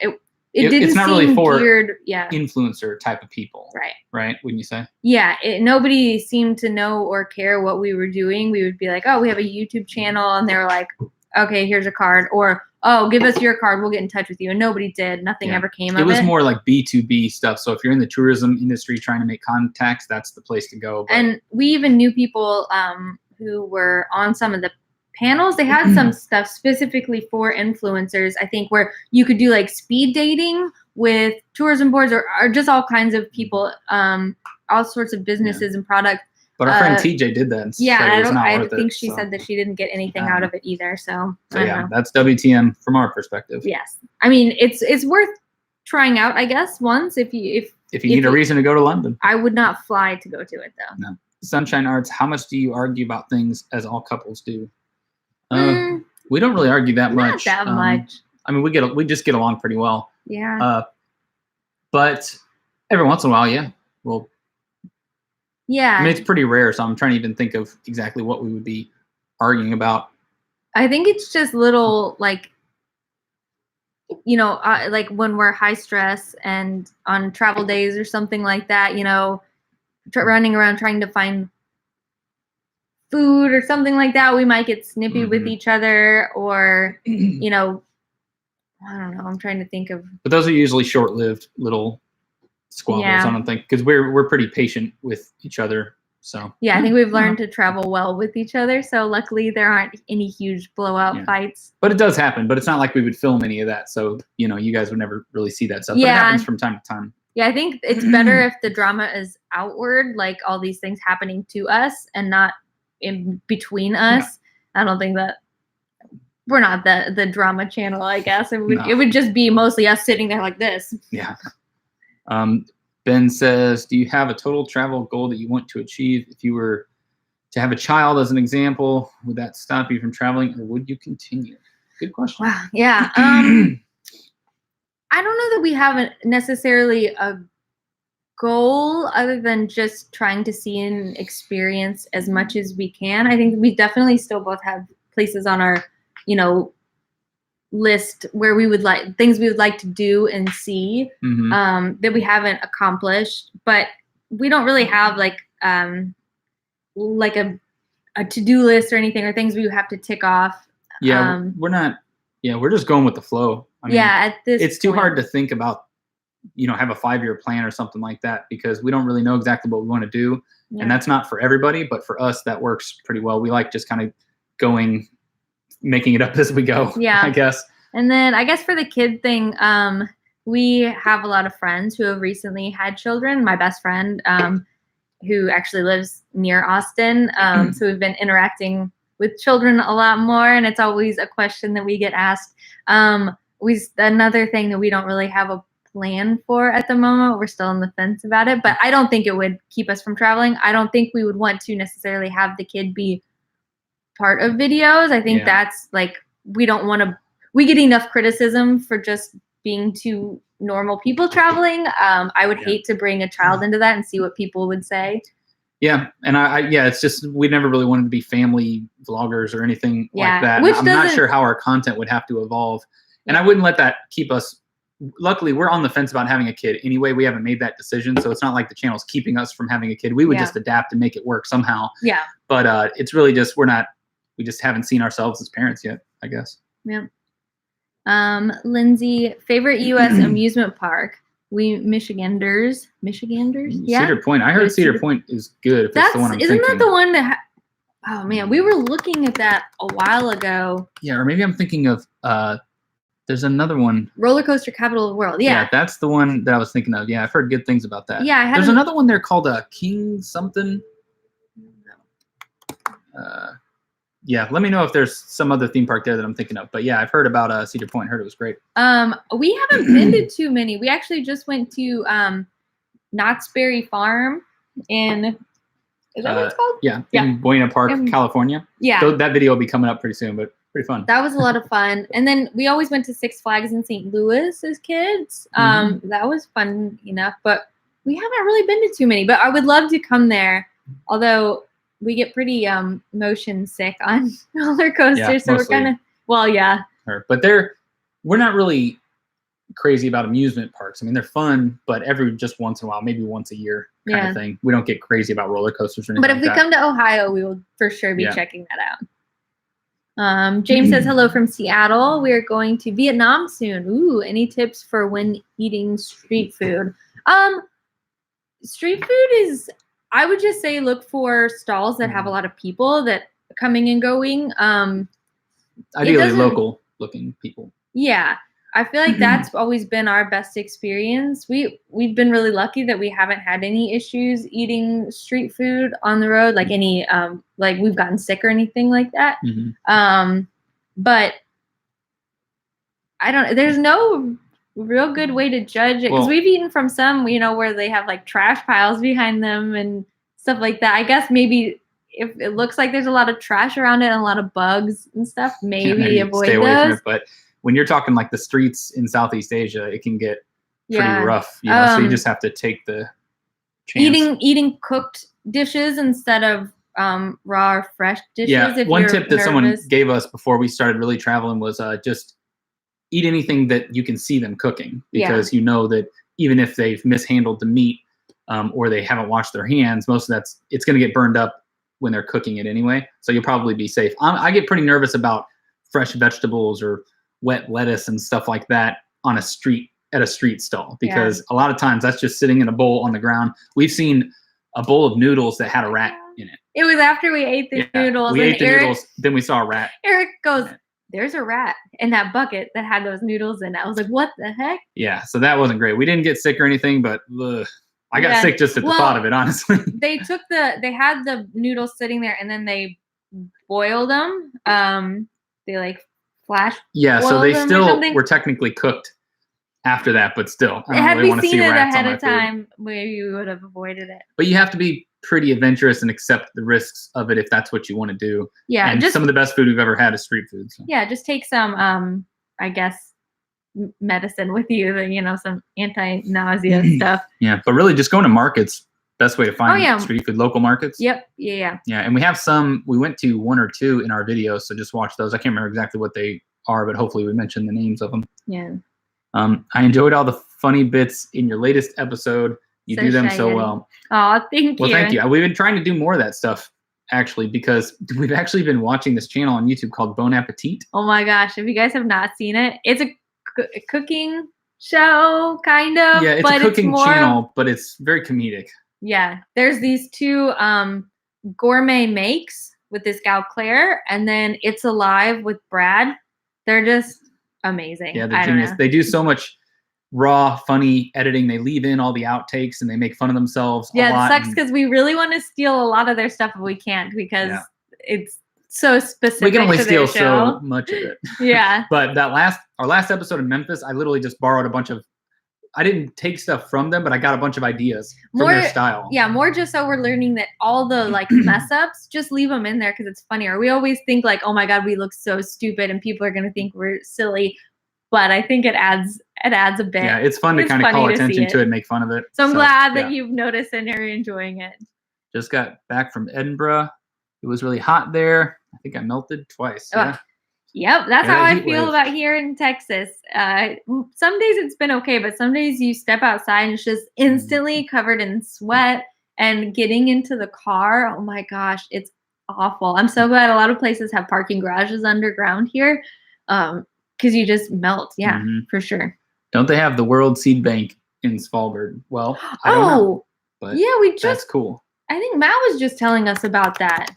it didn't it's not seem really for geared, influencer type of people. Right. Right? Wouldn't you say? Yeah. Nobody seemed to know or care what we were doing. We would be like, oh, we have a YouTube channel. And they were like, okay, here's a card. Or, oh, give us your card. We'll get in touch with you. And nobody did. Nothing ever came of it. It was more like B2B stuff. So if you're in the tourism industry trying to make contacts, that's the place to go. But and we even knew people who were on some of the panels. They had some stuff specifically for influencers, I think, where you could do like speed dating with tourism boards or just all kinds of people, all sorts of businesses and products. But our friend TJ did that. I think she said that she didn't get anything out of it either. So yeah, that's WTM from our perspective. Yes, I mean it's worth trying out, I guess, once if you need a reason to go to London. I would not fly to go to it though. No. Sunshine Arts. How much do you argue about things as all couples do? We don't really argue that much. Not that much. I mean, we just get along pretty well. Yeah. But every once in a while, we'll. Yeah. I mean, it's pretty rare, so I'm trying to even think of exactly what we would be arguing about. I think it's just little, like, like when we're high stress and on travel days or something like that, running around trying to find food or something like that, we might get snippy with each other, or, I don't know. I'm trying to think of. But those are usually short-lived little squabbles. I don't think, because we're pretty patient with each other. So yeah, I think we've learned to travel well with each other. So luckily, there aren't any huge blowout fights. But it does happen. But it's not like we would film any of that. So you guys would never really see that stuff. But it happens from time to time. Yeah, I think it's better if the drama is outward, like all these things happening to us, and not in between us. I don't think that we're not the drama channel, I guess. It would just be mostly us sitting there like this. Yeah. Ben says, do you have a total travel goal that you want to achieve? If you were to have a child as an example, would that stop you from traveling, or would you continue? Good question. Wow. Yeah. I don't know that we have necessarily a goal other than just trying to see and experience as much as we can. I think we definitely still both have places on our, list where we would like things we would like to do and see that we haven't accomplished, but we don't really have like a to-do list or anything, or things we have to tick off. We're not. Yeah, we're just going with the flow. I mean, at this it's too hard to think about, have a 5-year plan or something like that, because we don't really know exactly what we want to do. Yeah. And that's not for everybody, but for us, that works pretty well. We like just kind of making it up as we go, I guess. And then I guess for the kid thing, we have a lot of friends who have recently had children. My best friend, who actually lives near Austin. So we've been interacting with children a lot more, and it's always a question that we get asked. Another thing that we don't really have a plan for at the moment. We're still on the fence about it, but I don't think it would keep us from traveling. I don't think we would want to necessarily have the kid be part of videos. I think that's like, we get enough criticism for just being two normal people traveling. I would hate to bring a child into that and see what people would say. Yeah. And it's just, we never really wanted to be family vloggers or anything like that. I'm not sure how our content would have to evolve. And I wouldn't let that keep us. Luckily, we're on the fence about having a kid anyway. We haven't made that decision. So it's not like the channel's keeping us from having a kid. We would just adapt and make it work somehow. Yeah. But it's really just, we just haven't seen ourselves as parents yet, I guess. Yeah. Lindsay, favorite U.S. amusement park? We Michiganders. Yeah. Cedar Point. I heard Cedar Point is good. If that's the one I'm isn't thinking. That the one that? Oh man, we were looking at that a while ago. Yeah, or maybe I'm thinking of. There's another one. Roller Coaster Capital of the World. Yeah, that's the one that I was thinking of. Yeah, I've heard good things about that. Yeah, there's another one there called King something. Yeah, let me know if there's some other theme park there that I'm thinking of. But yeah, I've heard about Cedar Point. Heard it was great. We haven't been to too many. We actually just went to Knott's Berry Farm in. Is that what it's called? Yeah, in Buena Park, California. Yeah. So that video will be coming up pretty soon, but pretty fun. That was a lot of fun. And then we always went to Six Flags in St. Louis as kids. That was fun enough, but we haven't really been to too many. But I would love to come there, although we get pretty motion sick on roller coasters, so we're kind of But we're not really crazy about amusement parks. I mean, they're fun, but just once in a while, maybe once a year kind of thing. We don't get crazy about roller coasters or anything. But if we come to Ohio, we will for sure be checking that out. James says hello from Seattle. We are going to Vietnam soon. Ooh, any tips for when eating street food? Street food is, I would just say, look for stalls that have a lot of people that coming and going. Ideally local looking people. Yeah. I feel like that's always been our best experience. We've been really lucky that we haven't had any issues eating street food on the road, like any like we've gotten sick or anything like that. But I don't. There's no real good way to judge it because we've eaten from some, where they have like trash piles behind them and stuff like that. I guess maybe if it looks like there's a lot of trash around it and a lot of bugs and stuff, maybe avoid stay away those. from it, but when you're talking like the streets in Southeast Asia, it can get pretty rough, so you just have to take the chance. Eating cooked dishes instead of raw or fresh dishes. Yeah, one tip that someone gave us before we started really traveling was just eat anything that you can see them cooking, because you know that even if they've mishandled the meat or they haven't washed their hands, most of it's going to get burned up when they're cooking it anyway. So you'll probably be safe. I get pretty nervous about fresh vegetables or wet lettuce and stuff like that at a street stall, because a lot of times that's just sitting in a bowl on the ground. We've seen a bowl of noodles that had a rat in it. It was after we ate the noodles. We ate the noodles, then we saw a rat. Eric goes, there's a rat in that bucket that had those noodles in it. I was like, what the heck? Yeah, so that wasn't great. We didn't get sick or anything, but I got sick just at the thought of it, honestly. They had the noodles sitting there and then they boiled them. They like flash. Yeah, so they still were technically cooked after that, but still, I don't really want to see rats on my food. Had we seen it ahead of time, maybe we would have avoided it. But you have to be pretty adventurous and accept the risks of it if that's what you want to do. Yeah, and some of the best food we've ever had is street food. So. Yeah, just take some, I guess, medicine with you, some anti-nausea stuff. Yeah, but really just going to markets. Best way to find street food, local markets. Yep. Yeah. And we have some. We went to one or two in our video, so just watch those. I can't remember exactly what they are, but hopefully we mentioned the names of them. Yeah. I enjoyed all the funny bits in your latest episode. You do them so well. Oh, thank you. Well, thank you. We've been trying to do more of that stuff, actually, because we've actually been watching this channel on YouTube called Bon Appetit. Oh my gosh! If you guys have not seen it, it's a cooking show, kind of. Yeah, it's a cooking channel, but it's very comedic. Yeah, there's these two gourmet makes with this gal Claire, and then It's Alive with Brad. They're just amazing. Yeah, they're genius. They do so much raw, funny editing. They leave in all the outtakes and they make fun of themselves a lot. Yeah, it sucks because we really want to steal a lot of their stuff, but we can't because it's so specific. We can only steal so much of it. Yeah. But our last episode in Memphis, I literally just borrowed a bunch of. I didn't take stuff from them, but I got a bunch of ideas from their style. Yeah, more just so we're learning that all the mess ups, just leave them in there because it's funnier. We always think like, oh my God, we look so stupid and people are going to think we're silly. But I think it adds a bit. Yeah, it's fun to kind of call attention to it and make fun of it. So I'm glad that you've noticed and are enjoying it. Just got back from Edinburgh. It was really hot there. I think I melted twice. Yeah. Yep, that's how I feel about here in Texas. Some days it's been okay, but some days you step outside and it's just instantly covered in sweat and getting into the car. Oh my gosh, it's awful. I'm so glad a lot of places have parking garages underground here because you just melt. Yeah, for sure. Don't they have the World Seed Bank in Svalbard? Well, I don't know. But yeah, that's cool. I think Matt was just telling us about that.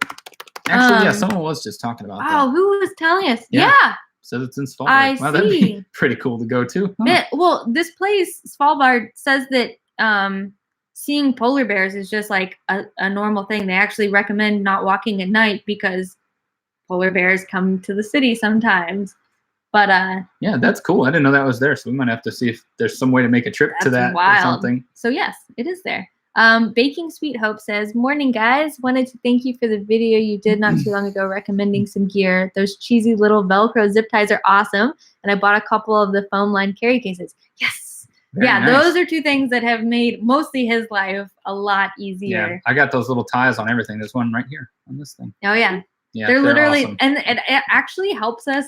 Actually, someone was just talking about that. Oh, who was telling us? Yeah. So it's in Svalbard. I That'd be pretty cool to go to. Huh. Well, this place, Svalbard, says that seeing polar bears is just like a normal thing. They actually recommend not walking at night because polar bears come to the city sometimes. But yeah, that's cool. I didn't know that was there. So we might have to see if there's some way to make a trip to that or something. So yes, it is there. Baking Sweet Hope says, morning guys, wanted to thank you for the video you did not too long ago recommending some gear. Those cheesy little Velcro zip ties are awesome. And I bought a couple of the foam line carry cases. Yes. Very nice. Those are two things that have made mostly his life a lot easier. Yeah, I got those little ties on everything. There's one right here on this thing. Oh yeah. They're literally awesome. And it actually helps us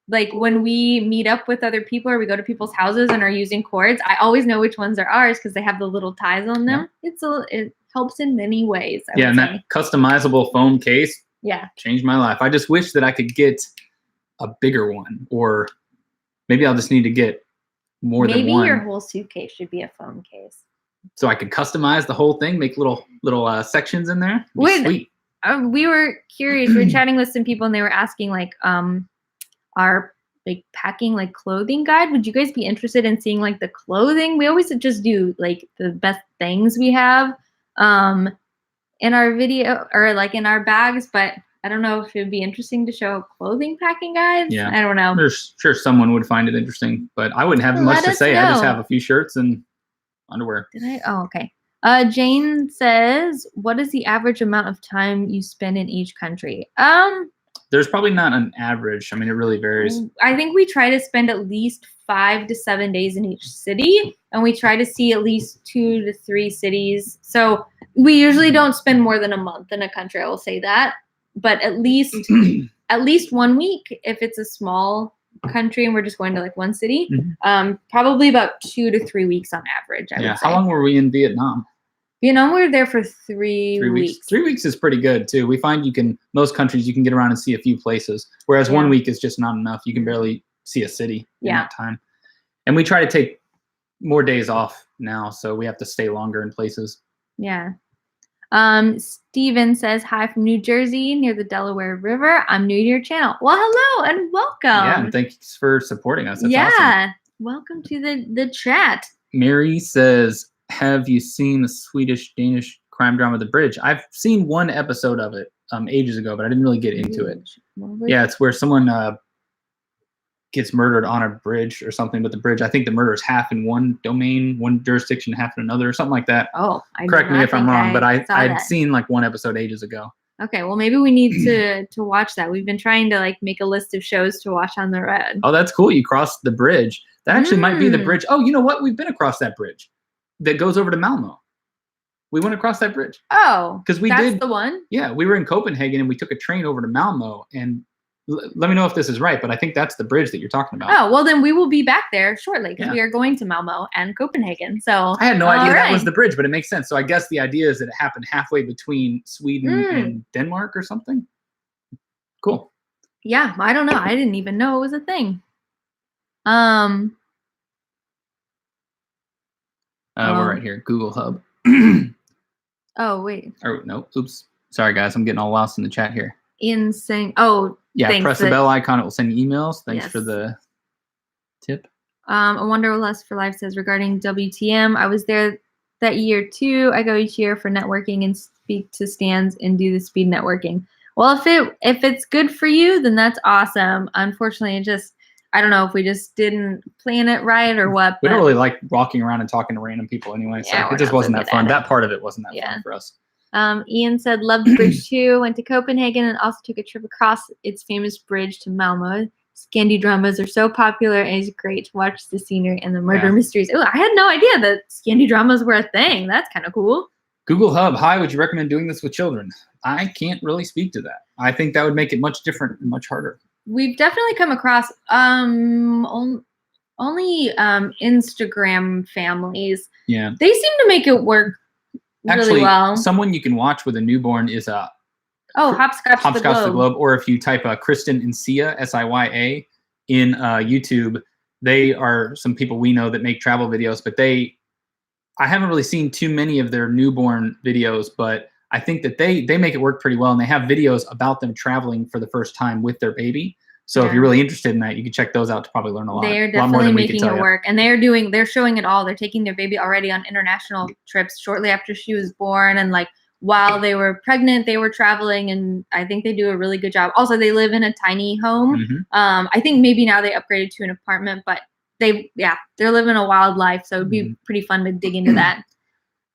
like when we meet up with other people or we go to people's houses and are using cords, I always know which ones are ours because they have the little ties on them. Yeah. It helps in many ways. I would say. That customizable foam case. Yeah. Changed my life. I just wish that I could get a bigger one, or maybe I'll just need to get more than one. Maybe your whole suitcase should be a foam case. So I could customize the whole thing, make little sections in there. Sweet. We were curious. We were chatting with some people, and they were asking like, our like packing like clothing guide. Would you guys be interested in seeing like the clothing? We always just do like the best things we have in our video or like in our bags, but I don't know if it would be interesting to show clothing packing guides. Yeah. I don't know. I'm sure someone would find it interesting, but I wouldn't have much to say. I just have a few shirts and underwear. Did I? Oh, okay. Jane says, what is the average amount of time you spend in each country? There's probably not an average. I mean, it really varies. I think we try to spend at least 5 to 7 days in each city, and we try to see at least 2 to 3 cities. So we usually don't spend more than a month in a country. I will say that, but at least 1 week if it's a small country and we're just going to like one city. Probably about 2 to 3 weeks on average. I would say. How long were we in Vietnam? Vietnam, we were there for 3 weeks. 3 weeks is pretty good too. We find most countries you can get around and see a few places, whereas 1 week is just not enough. You can barely see a city in that time. And we try to take more days off now, so we have to stay longer in places. Yeah. Steven says, hi from New Jersey near the Delaware River. I'm new to your channel. Well, hello and welcome. Yeah, and thanks for supporting us. That's awesome. Welcome to the chat. Mary says, have you seen the Swedish-Danish crime drama, The Bridge? I've seen one episode of it ages ago, but I didn't really get into it. Yeah, it's where someone gets murdered on a bridge or something, but the bridge, I think the murder is half in one domain, one jurisdiction, half in another, or something like that. Oh, correct me if I'm wrong, but I'd seen like one episode ages ago. Okay, well maybe we need to watch that. We've been trying to like make a list of shows to watch on the road. Oh, that's cool. You crossed the bridge. That actually might be the bridge. Oh, you know what? We've been across that bridge that goes over to Malmo. We went across that bridge. Oh, because that's the one? Yeah, we were in Copenhagen and we took a train over to Malmo, and let me know if this is right, but I think that's the bridge that you're talking about. Oh, well then we will be back there shortly because we are going to Malmo and Copenhagen. So I had no idea that was the bridge, but it makes sense. So I guess the idea is that it happened halfway between Sweden and Denmark or something. Cool. Yeah, I don't know. I didn't even know it was a thing. We're right here, Google Hub. Oh, wait. Oh, no, oops. Sorry, guys. I'm getting all lost in the chat here. Insane. Oh, yeah, press the bell icon. It will send you emails. Thanks for the tip. A Wanderlust for Life says, regarding WTM, I was there that year too. I go each year for networking and speak to stands and do the speed networking. Well, if it's good for you, then that's awesome. Unfortunately, I don't know if we just didn't plan it right or what. We don't really like walking around and talking to random people anyway, so it just wasn't that fun. That part of it wasn't that fun for us. Ian said, love the bridge too. Went to Copenhagen and also took a trip across its famous bridge to Malmo. Scandi dramas are so popular, and it's great to watch the scenery and the murder mysteries. Oh, I had no idea that Scandi dramas were a thing. That's kind of cool. Google Hub, hi, would you recommend doing this with children? I can't really speak to that. I think that would make it much different and much harder. We've definitely come across only Instagram families. Yeah. They seem to make it work really well. Someone you can watch with a newborn is Hopscotch the Globe. Or if you type Kristen and Sia, S-I-Y-A, in YouTube, they are some people we know that make travel videos, but I haven't really seen too many of their newborn videos, but I think that they make it work pretty well, and they have videos about them traveling for the first time with their baby. So if you're really interested in that, you can check those out to probably learn a lot. They are definitely making it work, and they're showing it all. They're taking their baby already on international trips shortly after she was born, and like while they were pregnant, they were traveling, and I think they do a really good job. Also, they live in a tiny home. I think maybe now they upgraded to an apartment, but they're living a wild life, so it'd be pretty fun to dig into that.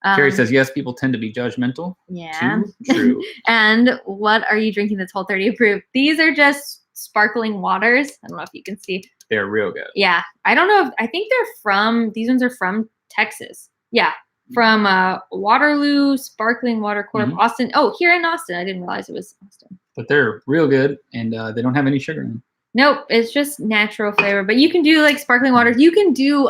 Carrie says, yes, people tend to be judgmental. Yeah. True. And what are you drinking that's Whole30 approved? These are just sparkling waters. I don't know if you can see. They're real good. Yeah. I don't know. I think these ones are from Texas. Yeah. From Waterloo Sparkling Water Corp, Austin. Oh, here in Austin. I didn't realize it was Austin. But they're real good, and they don't have any sugar in them. Nope, it's just natural flavor. But you can do like sparkling waters. You can do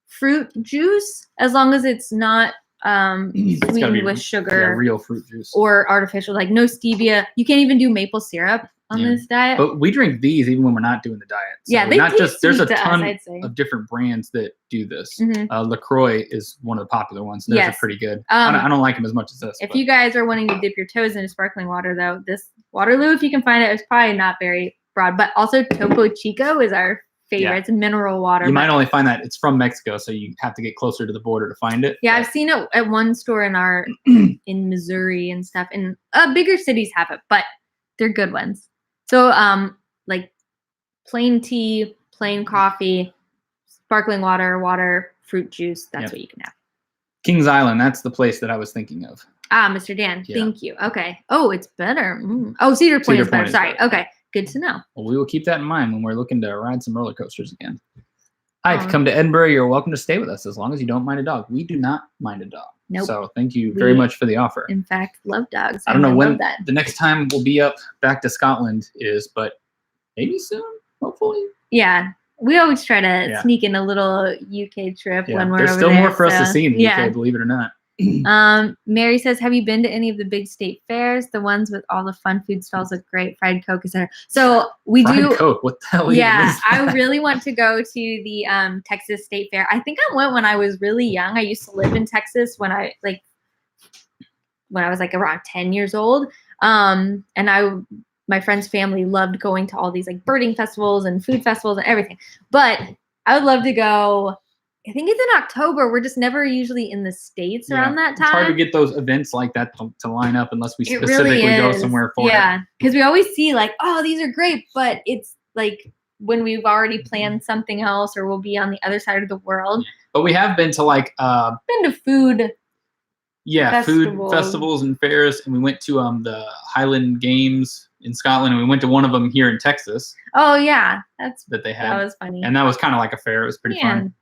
fruit juice as long as it's not sweetened with sugar. Yeah, real fruit juice. Or artificial, like no stevia. You can't even do maple syrup on this diet. But we drink these even when we're not doing the diet. So yeah, they not just there's a ton us, of different brands that do this. LaCroix is one of the popular ones. Those are pretty good. I don't like them as much as this. If you guys are wanting to dip your toes into sparkling water, though, this Waterloo, if you can find it, is probably not very broad. But also Topo Chico is our favorite. It's mineral water. You might only find that it's from Mexico, so you have to get closer to the border to find it. Yeah, I've seen it at one store in Missouri and stuff. And bigger cities have it, but they're good ones. So like plain tea, plain coffee, sparkling water, fruit juice. That's what you can have. Kings Island, that's the place that I was thinking of. Mr. Dan, thank you. Okay. Oh, it's better. Oh, Cedar Point is better. Sorry. Okay. Good to know. Well, we will keep that in mind when we're looking to ride some roller coasters again. Hi, if you come to Edinburgh, you're welcome to stay with us as long as you don't mind a dog. We do not mind a dog. Nope. So thank you very much for the offer. In fact, love dogs. I don't know when the next time we'll be up back to Scotland is, but maybe soon, hopefully. Yeah. We always try to sneak in a little UK trip when we're over there. There's still more for us to see in the UK, believe it or not. Mary says, have you been to any of the big state fairs? The ones with all the fun food stalls look great. Fried Coke, etc. So we Fried Coke, what the hell? Yeah, I really want to go to the Texas State Fair. I think I went when I was really young. I used to live in Texas when I was like around 10 years old. And my friend's family loved going to all these like birding festivals and food festivals and everything. But I would love to go. I think it's in October. We're just never usually in the States around that time. It's hard to get those events like that to line up unless we specifically go somewhere for it. Yeah, because we always see like, oh, these are great, but it's like when we've already planned something else or we'll be on the other side of the world. But we have been to like been to food. Yeah, food festivals and fairs, and we went to the Highland Games in Scotland, and we went to one of them here in Texas. Oh yeah, that they had. That was funny, and that was kind of like a fair. It was pretty fun.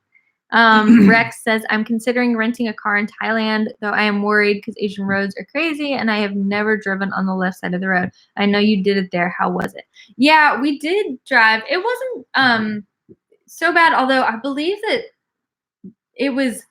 Rex says, I'm considering renting a car in Thailand, though I am worried because Asian roads are crazy and I have never driven on the left side of the road. I know you did it there. How was it? Yeah, we did drive. It wasn't so bad, although I believe that it was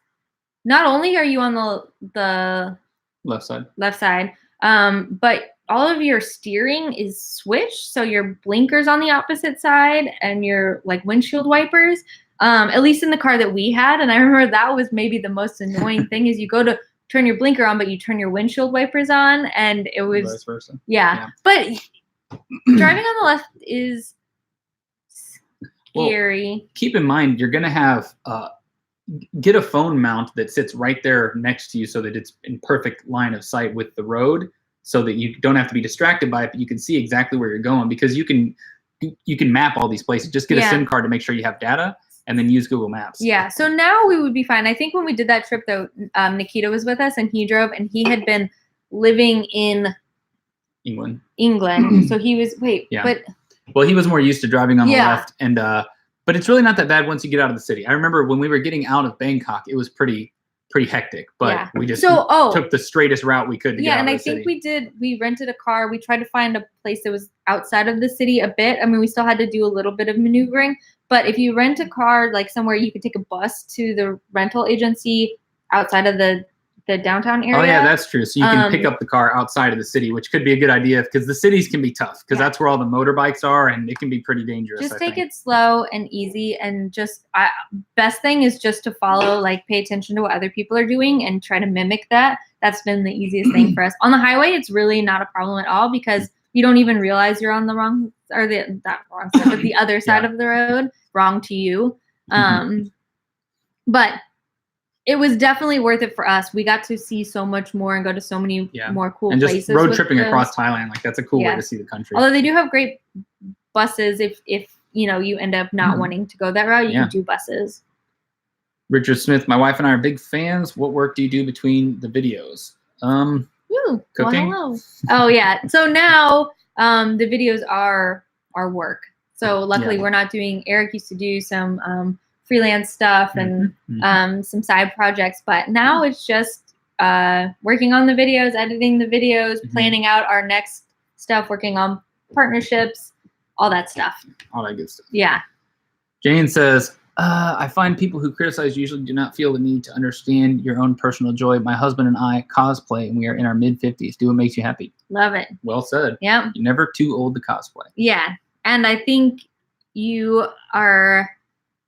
not only are you on the left side, but all of your steering is switched. So your blinkers on the opposite side and your like windshield wipers. At least in the car that we had. And I remember that was maybe the most annoying thing is you go to turn your blinker on, but you turn your windshield wipers on and it was vice versa. Yeah. But driving on the left is scary. Well, keep in mind, you're going to have, get a phone mount that sits right there next to you so that it's in perfect line of sight with the road so that you don't have to be distracted by it, but you can see exactly where you're going because you can map all these places. Just get a SIM card to make sure you have data. And then use Google Maps. Yeah, so now we would be fine. I think when we did that trip, though, Nikita was with us, and he drove, and he had been living in England. So he was, well, he was more used to driving on the left, and but it's really not that bad once you get out of the city. I remember when we were getting out of Bangkok, it was pretty hectic, but we just took the straightest route we could to get out of the city. Yeah, and I think we rented a car. We tried to find a place that was outside of the city a bit. I mean, we still had to do a little bit of maneuvering, but if you rent a car, like somewhere you could take a bus to the rental agency outside of the downtown area. Oh yeah, that's true. So you can pick up the car outside of the city, which could be a good idea because the cities can be tough because that's where all the motorbikes are and it can be pretty dangerous. Just take it slow and easy and best thing is just to follow, like pay attention to what other people are doing and try to mimic that. That's been the easiest thing for us. On the highway, it's really not a problem at all because you don't even realize you're on the wrong or not wrong side, but the other side of the road, wrong to you. But it was definitely worth it for us. We got to see so much more and go to so many more cool places. And just road tripping across Thailand, like that's a cool way to see the country. Although they do have great buses if you end up not wanting to go that route, you can do buses. Richard Smith, my wife and I are big fans. What work do you do between the videos? Cooking. Well, hello. Oh yeah. So now the videos are our work. So luckily we're not doing. Eric used to do some freelance stuff and some side projects, but now it's just working on the videos, editing the videos, planning out our next stuff, working on partnerships, all that stuff. All that good stuff. Yeah. Jane says, I find people who criticize usually do not feel the need to understand your own personal joy. My husband and I cosplay, and we are in our mid-50s. Do what makes you happy. Love it. Well said. Yep. You're never too old to cosplay. Yeah. And I think you are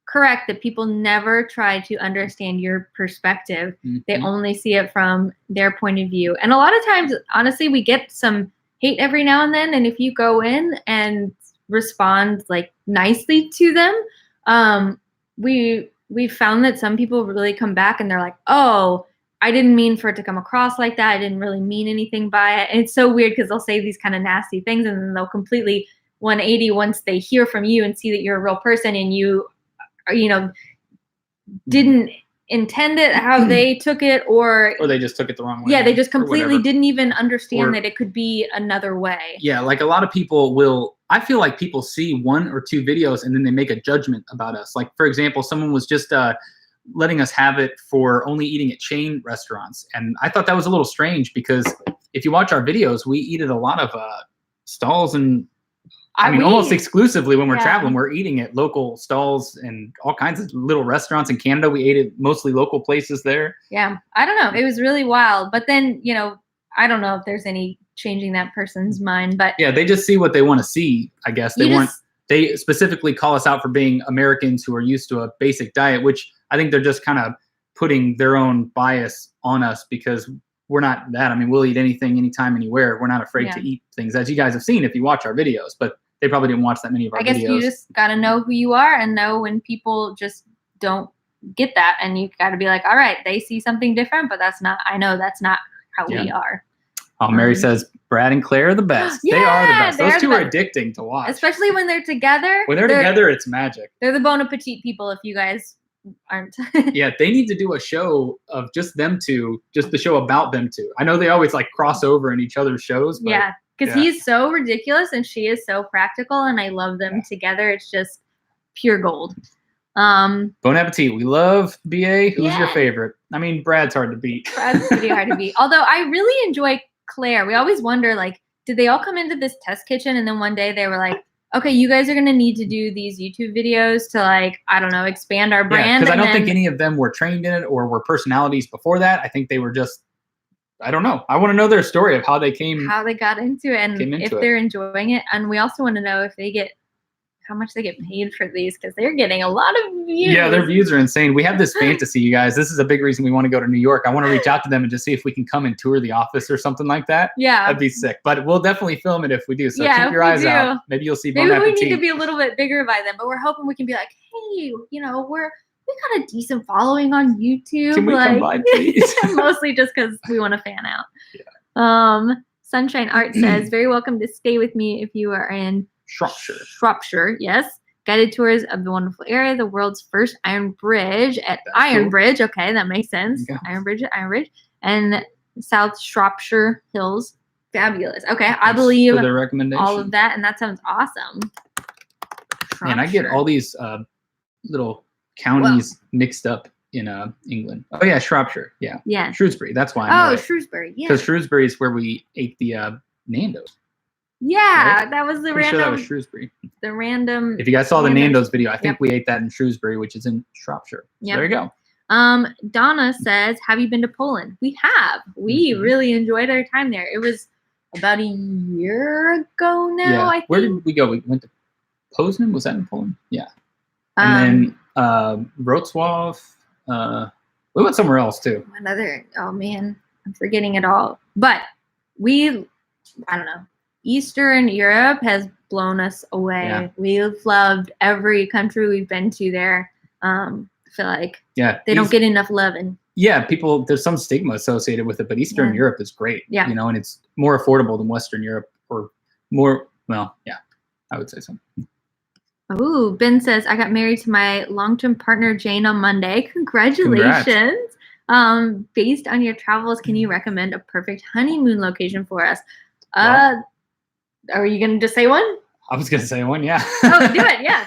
correct that people never try to understand your perspective. Mm-hmm. They only see it from their point of view. And a lot of times, honestly, we get some hate every now and then. And if you go in and respond like nicely to them, we found that some people really come back and they're like, oh, I didn't mean for it to come across like that. I didn't really mean anything by it. And it's so weird because they'll say these kind of nasty things and then they'll completely 180 once they hear from you and see that you're a real person and you didn't intend it how they took it, or they just took it the wrong way. Yeah, they just completely didn't even understand that it could be another way. Yeah, like a lot of people I feel like people see 1 or 2 videos and then they make a judgment about us. Like, for example, someone was just letting us have it for only eating at chain restaurants. And I thought that was a little strange because if you watch our videos, we eat at a lot of stalls and almost exclusively when we're traveling, we're eating at local stalls and all kinds of little restaurants in Canada. We ate at mostly local places there. Yeah. I don't know. It was really wild. But then, I don't know if there's any changing that person's mind, but yeah, they just see what they want to see, I guess. They specifically call us out for being Americans who are used to a basic diet, which I think they're just kind of putting their own bias on us because we're not that. I mean, we'll eat anything, anytime, anywhere. We're not afraid to eat things, as you guys have seen if you watch our videos, but they probably didn't watch that many of our videos. I guess you just got to know who you are and know when people just don't get that. And you got to be like, all right, they see something different, but I know that's not how we are. Oh, Mary says Brad and Claire are the best. Yeah, they are the best. Those two are addicting to watch. Especially when they're together. When they're together, it's magic. They're the Bon Appetit people if you guys aren't. Yeah, they need to do a show of just them two, just the show about them two. I know they always like cross over in each other's shows. But, because he's so ridiculous and she is so practical, and I love them together. It's just pure gold. Bon Appetit. We love BA. Who's your favorite? I mean, Brad's hard to beat. Brad's pretty hard to beat. Although I really enjoy Claire. We always wonder, like, did they all come into this test kitchen and then one day they were like, okay, you guys are going to need to do these YouTube videos to, like, I don't know, expand our brand. Because I don't think any of them were trained in it or were personalities before that. I think they were just, I don't know. I want to know their story of how they got into it and if they're enjoying it. And we also want to know if they get, how much they get paid for these, because they're getting a lot of views. Yeah, their views are insane. We have this fantasy, you guys. This is a big reason we want to go to New York. I want to reach out to them and just see if we can come and tour the office or something like that. Yeah. That'd be sick. But we'll definitely film it if we do. So keep your eyes out. Maybe you'll see Bon Appetit. Maybe we need to be a little bit bigger by then, but we're hoping we can be like, hey, we got a decent following on YouTube. Can we come by, please? Mostly just because we want to fan out. Yeah. Sunshine Art says, very welcome to stay with me if you are in Shropshire, yes. Guided tours of the wonderful area, the world's first iron bridge at Ironbridge. Okay, that makes sense. Ironbridge at Ironbridge. And South Shropshire Hills. Fabulous. Okay, I believe all of that, and that sounds awesome. And I get all these little counties mixed up in England. Oh yeah, Shropshire. Yeah. Shrewsbury. That's why I know Shrewsbury. Yeah. Because Shrewsbury is where we ate the Nando's. Yeah, right? That was the random. Sure that was Shrewsbury. The random. If you guys saw the Nando's video, I think we ate that in Shrewsbury, which is in Shropshire. So there you go. Donna says, have you been to Poland? We have. We really enjoyed our time there. It was about a year ago now, Yeah. I think. Where did we go? We went to Poznan. Was that in Poland? Yeah. And then Wrocław. We went somewhere else too. Oh man, I'm forgetting it all. But I don't know. Eastern Europe has blown us away. Yeah. We've loved every country we've been to there. I feel like they don't get enough loving. Yeah, there's some stigma associated with it, but Eastern Europe is great. Yeah. And it's more affordable than Western Europe, or more, I would say so. Oh, Ben says, I got married to my long-term partner, Jane, on Monday. Congratulations. Based on your travels, can you recommend a perfect honeymoon location for us? Are you going to just say one? I was going to say one, yeah. Oh, do it, yeah.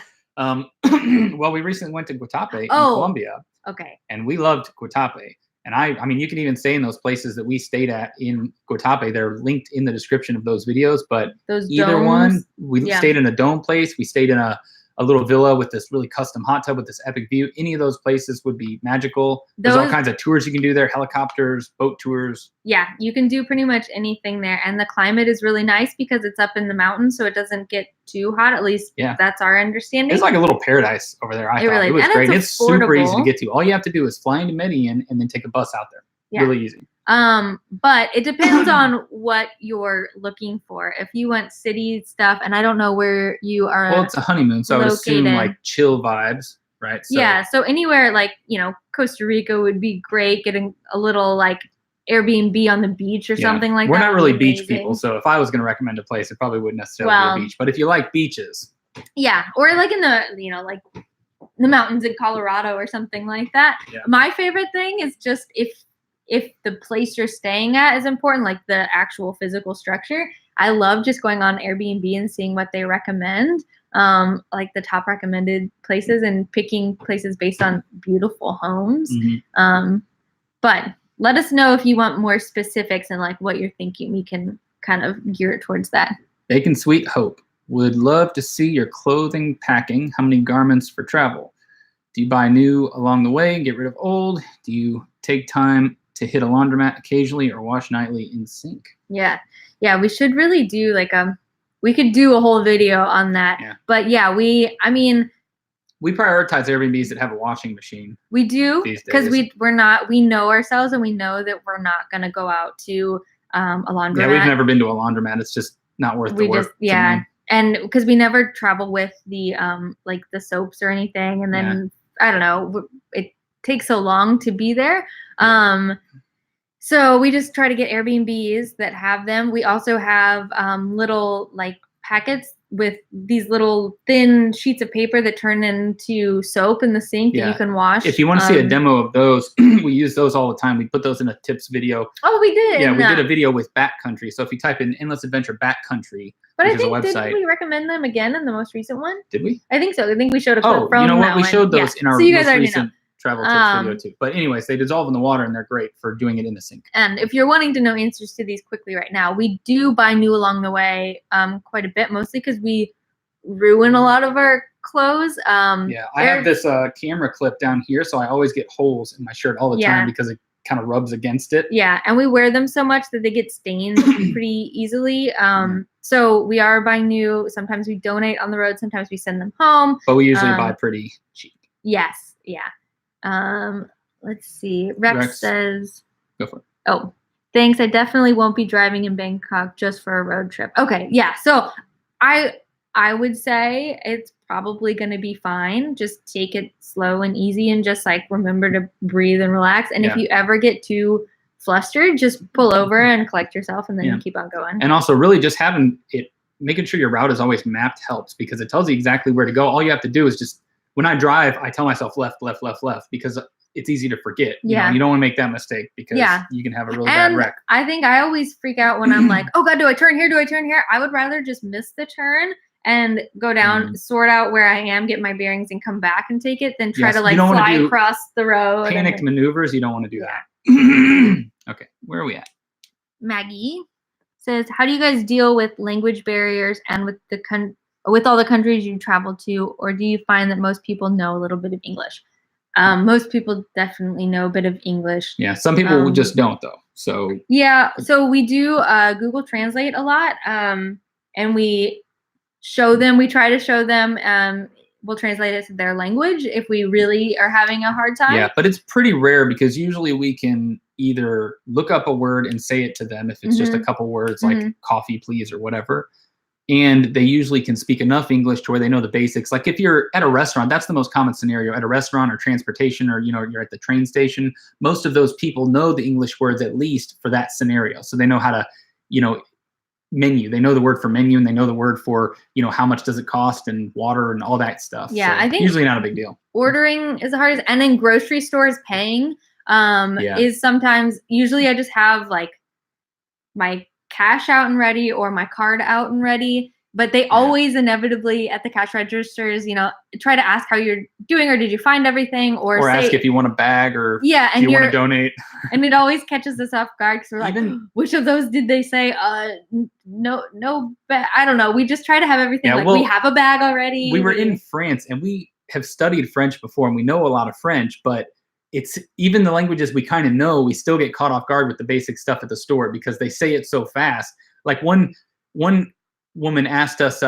Well, we recently went to Guatapé in Colombia. Okay. And we loved Guatapé. And I mean, you can even stay in those places that we stayed at in Guatape. They're linked in the description of those videos. But those either domes, one, we stayed in a dome place. We stayed in a little villa with this really custom hot tub with this epic view. Any of those places would be magical. There's all kinds of tours you can do there, helicopters, boat tours. Yeah, you can do pretty much anything there. And the climate is really nice because it's up in the mountains, so it doesn't get too hot. At least that's our understanding. It's like a little paradise over there. I thought it was great. It's super easy to get to. All you have to do is fly into Medellin and then take a bus out there. Yeah. Really easy. But it depends on what you're looking for. If you want city stuff, and I don't know where you are. Well, it's a honeymoon, so I would assume like chill vibes, right? So, yeah. So anywhere like, Costa Rica would be great. Getting a little like Airbnb on the beach or something like that. We're not really beach people, so if I was going to recommend a place, it probably wouldn't necessarily be a beach. But if you like beaches. Yeah. Or like in the, like the mountains in Colorado or something like that. Yeah. My favorite thing is just if the place you're staying at is important, like the actual physical structure, I love just going on Airbnb and seeing what they recommend, like the top recommended places and picking places based on beautiful homes. Mm-hmm. But let us know if you want more specifics and like what you're thinking. We can kind of gear it towards that. Bacon Sweet Hope would love to see your clothing packing. How many garments for travel? Do you buy new along the way and get rid of old? Do you take time to hit a laundromat occasionally or wash nightly in sink? Yeah, we should really do like we could do a whole video on that. Yeah. But yeah, we prioritize Airbnbs that have a washing machine. We do, because we know ourselves and we know that we're not gonna go out to a laundromat. Yeah, we've never been to a laundromat. It's just not worth the work. And because we never travel with the like the soaps or anything, and then I don't know, it takes so long to be there. So we just try to get Airbnbs that have them. We also have little like packets with these little thin sheets of paper that turn into soap in the sink that you can wash. If you want to see a demo of those, we use those all the time. We put those in a tips video. Oh, we did. Yeah, we did a video with Backcountry. So if you type in Endless Adventure Backcountry, but I think didn't we recommend them again in the most recent one? Did we? I think so. I think we showed a clip from that one. We showed those in our most recent travel tips video too. But anyways, they dissolve in the water and they're great for doing it in the sink. And if you're wanting to know answers to these quickly right now, we do buy new along the way quite a bit, mostly because we ruin a lot of our clothes. I have this camera clip down here, so I always get holes in my shirt all the time because it kind of rubs against it. Yeah, and we wear them so much that they get stained pretty easily. So we are buying new. Sometimes we donate on the road. Sometimes we send them home. But we usually buy pretty cheap. Yes. Yeah. Let's see. Rex says, go for it. Oh, thanks. I definitely won't be driving in Bangkok just for a road trip. Okay. Yeah. So I would say it's probably going to be fine. Just take it slow and easy and just like remember to breathe and relax. And if you ever get too flustered, just pull over and collect yourself and then keep on going. And also really just making sure your route is always mapped helps, because it tells you exactly where to go. All you have to do is just, when I drive, I tell myself left, left, left, left, because it's easy to forget. You know, you don't want to make that mistake because you can have a really bad wreck. I think I always freak out when I'm like, oh God, do I turn here? Do I turn here? I would rather just miss the turn and go down, sort out where I am, get my bearings, and come back and take it, than try to like fly across the road. Panicked maneuvers, you don't want to do that. Okay, where are we at? Maggie says, how do you guys deal with language barriers and with all the countries you travel to, or do you find that most people know a little bit of English? Most people definitely know a bit of English. Yeah, some people just don't though. So so we do Google Translate a lot, and we try to show them. We'll translate it to their language if we really are having a hard time. Yeah, but it's pretty rare because usually we can either look up a word and say it to them if it's just a couple words like coffee please or whatever. And they usually can speak enough English to where they know the basics. Like if you're at a restaurant, that's the most common scenario. At a restaurant or transportation, or you're at the train station, most of those people know the English words at least for that scenario. So they know how to, menu. They know the word for menu, and they know the word for, how much does it cost and water and all that stuff. Yeah, so I think usually not a big deal. Ordering is the hardest, and in grocery stores paying is sometimes. Usually I just have like my cash out and ready or my card out and ready, but they always inevitably at the cash registers, try to ask how you're doing, or did you find everything, or say, ask if you want a bag, or and do you want to donate. And it always catches us off guard because we're like, which of those did they say? No, I don't know. We just try to have everything we have a bag already. We were in France and we have studied French before and we know a lot of French, but it's even the languages we kind of know, we still get caught off guard with the basic stuff at the store because they say it so fast. Like one woman asked us,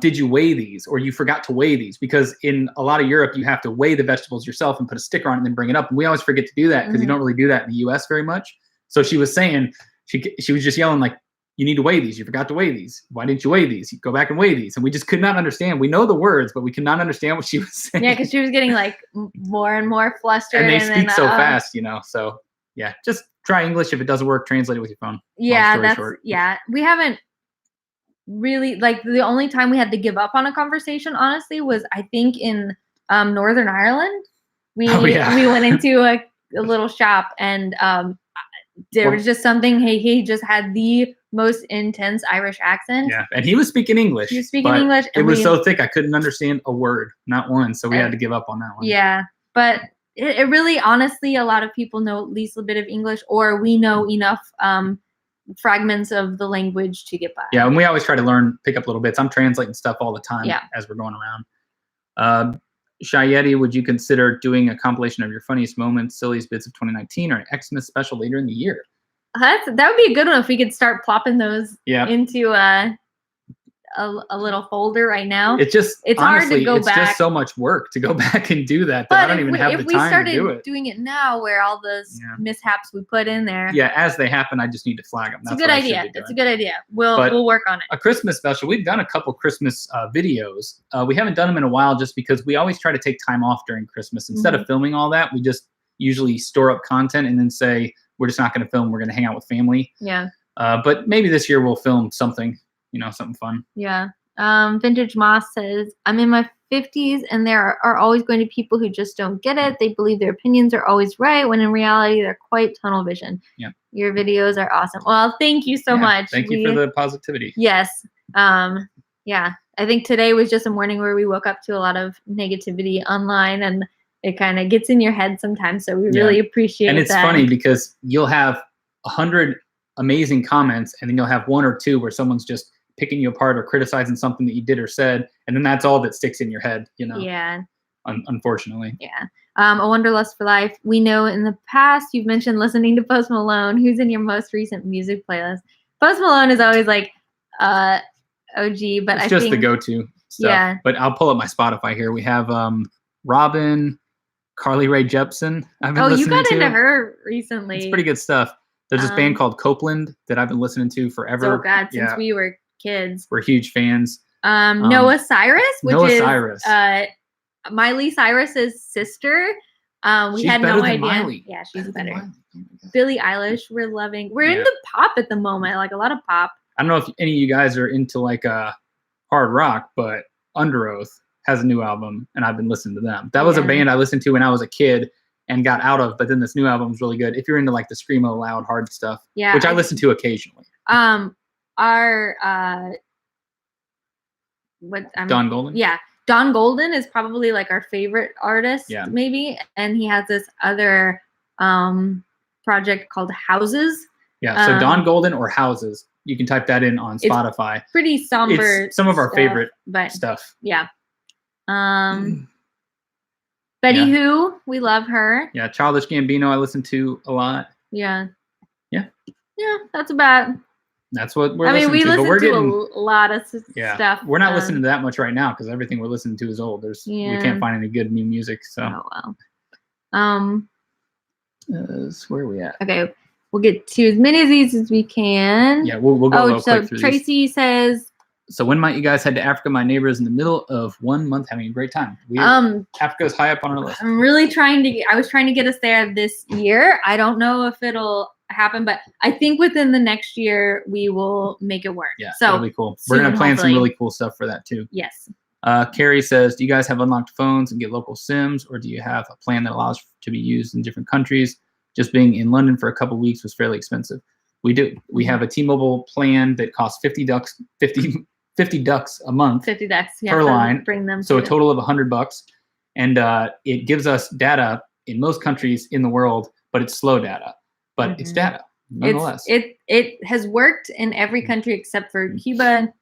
did you weigh these, or you forgot to weigh these? Because in a lot of Europe, you have to weigh the vegetables yourself and put a sticker on it and then bring it up. And we always forget to do that because you don't really do that in the US very much. So she was saying, she was just yelling like, you need to weigh these. You forgot to weigh these. Why didn't you weigh these? You go back and weigh these. And we just could not understand. We know the words, but we could not understand what she was saying. Yeah, because she was getting like more and more flustered. And they speak so fast, So yeah, just try English. If it doesn't work, translate it with your phone. Yeah, we haven't really, like, the only time we had to give up on a conversation, honestly, was I think in Northern Ireland. We went into a little shop and there was just something. He just had the most intense Irish accent. Yeah, and he was speaking English. And it was so thick I couldn't understand a word, not one. So we had to give up on that one. Yeah, but it really, honestly, a lot of people know at least a bit of English, or we know enough fragments of the language to get by. Yeah, and we always try to pick up little bits. I'm translating stuff all the time as we're going around. Shayeti, would you consider doing a compilation of your funniest moments, silliest bits of 2019, or an Xmas special later in the year? That would be a good one if we could start plopping those into a little folder right now. It's honestly, hard to go back. It's just so much work to go back and do that. I don't even have the time to do it. If we started doing it now, where all those mishaps we put in there. Yeah, as they happen, I just need to flag them. That's a good idea. That's a good idea. We'll work on it. A Christmas special. We've done a couple Christmas videos. We haven't done them in a while just because we always try to take time off during Christmas. Instead of filming all that, we just usually store up content and then say, we're just not going to film. We're going to hang out with family. Yeah. But maybe this year we'll film something. Something fun. Yeah. Vintage Moss says, I'm in my 50s and there are always going to be people who just don't get it. They believe their opinions are always right when in reality they're quite tunnel vision. Yeah. Your videos are awesome. Well, thank you so much. Thank you for the positivity. Yes. Yeah. I think today was just a morning where we woke up to a lot of negativity online, and it kind of gets in your head sometimes. So we really appreciate that. And it's funny because you'll have 100 amazing comments and then you'll have one or two where someone's just picking you apart or criticizing something that you did or said, and then that's all that sticks in your head, Yeah. Unfortunately. Yeah. A Wanderlust for Life. We know in the past you've mentioned listening to Post Malone. Who's in your most recent music playlist? Post Malone is always like OG, but it's just the go-to stuff. Yeah. But I'll pull up my Spotify here. We have Robin, Carly Rae Jepsen. I've been listening to. You got into her recently. It's pretty good stuff. There's this band called Copeland that I've been listening to forever. Oh God, since we were kids. We're huge fans. Noah Cyrus, which is Cyrus. Miley Cyrus's sister. We she's had better no than idea. Miley. Yeah, she's better. Billie Eilish, we're loving. We're into pop at the moment, like a lot of pop. I don't know if any of you guys are into like hard rock, but Under Oath has a new album, and I've been listening to them. That was a band I listened to when I was a kid and got out of, but then this new album is really good. If you're into like the screamo, loud, hard stuff, which I listen to occasionally. Don Golden? Yeah. Don Golden is probably like our favorite artist, maybe. And he has this other project called Houses. Yeah, so Don Golden or Houses. You can type that in on Spotify. Pretty somber. It's some of our favorite stuff. Yeah. Betty Who, we love her. Yeah, Childish Gambino I listen to a lot. Yeah. Yeah. Yeah, that's about. That's what we're listening to. We but listen we're to getting, a lot of stuff. We're not listening to that much right now because everything we're listening to is old. We can't find any good new music. So. Oh well. Where are we at? Okay, we'll get to as many of these as we can. Yeah, we'll go real quick through Tracy says. So when might you guys head to Africa? My neighbor is in the middle of 1 month having a great time. Africa's high up on our list. I'm really I was trying to get us there this year. I don't know if it'll happen, but I think within the next year we will make it work. Yeah, so that'll be cool. We're going to plan some really cool stuff for that too. Yes. Carrie says, do you guys have unlocked phones and get local SIMs, or do you have a plan that allows to be used in different countries? Just being in London for a couple of weeks was fairly expensive. We do. We have a T-Mobile plan that costs $50 50 ducks a month 50 ducks per line. Bring them. So a total of $100, and it gives us data in most countries in the world, but it's slow data, but it's data nonetheless. It has worked in every country except for Cuba.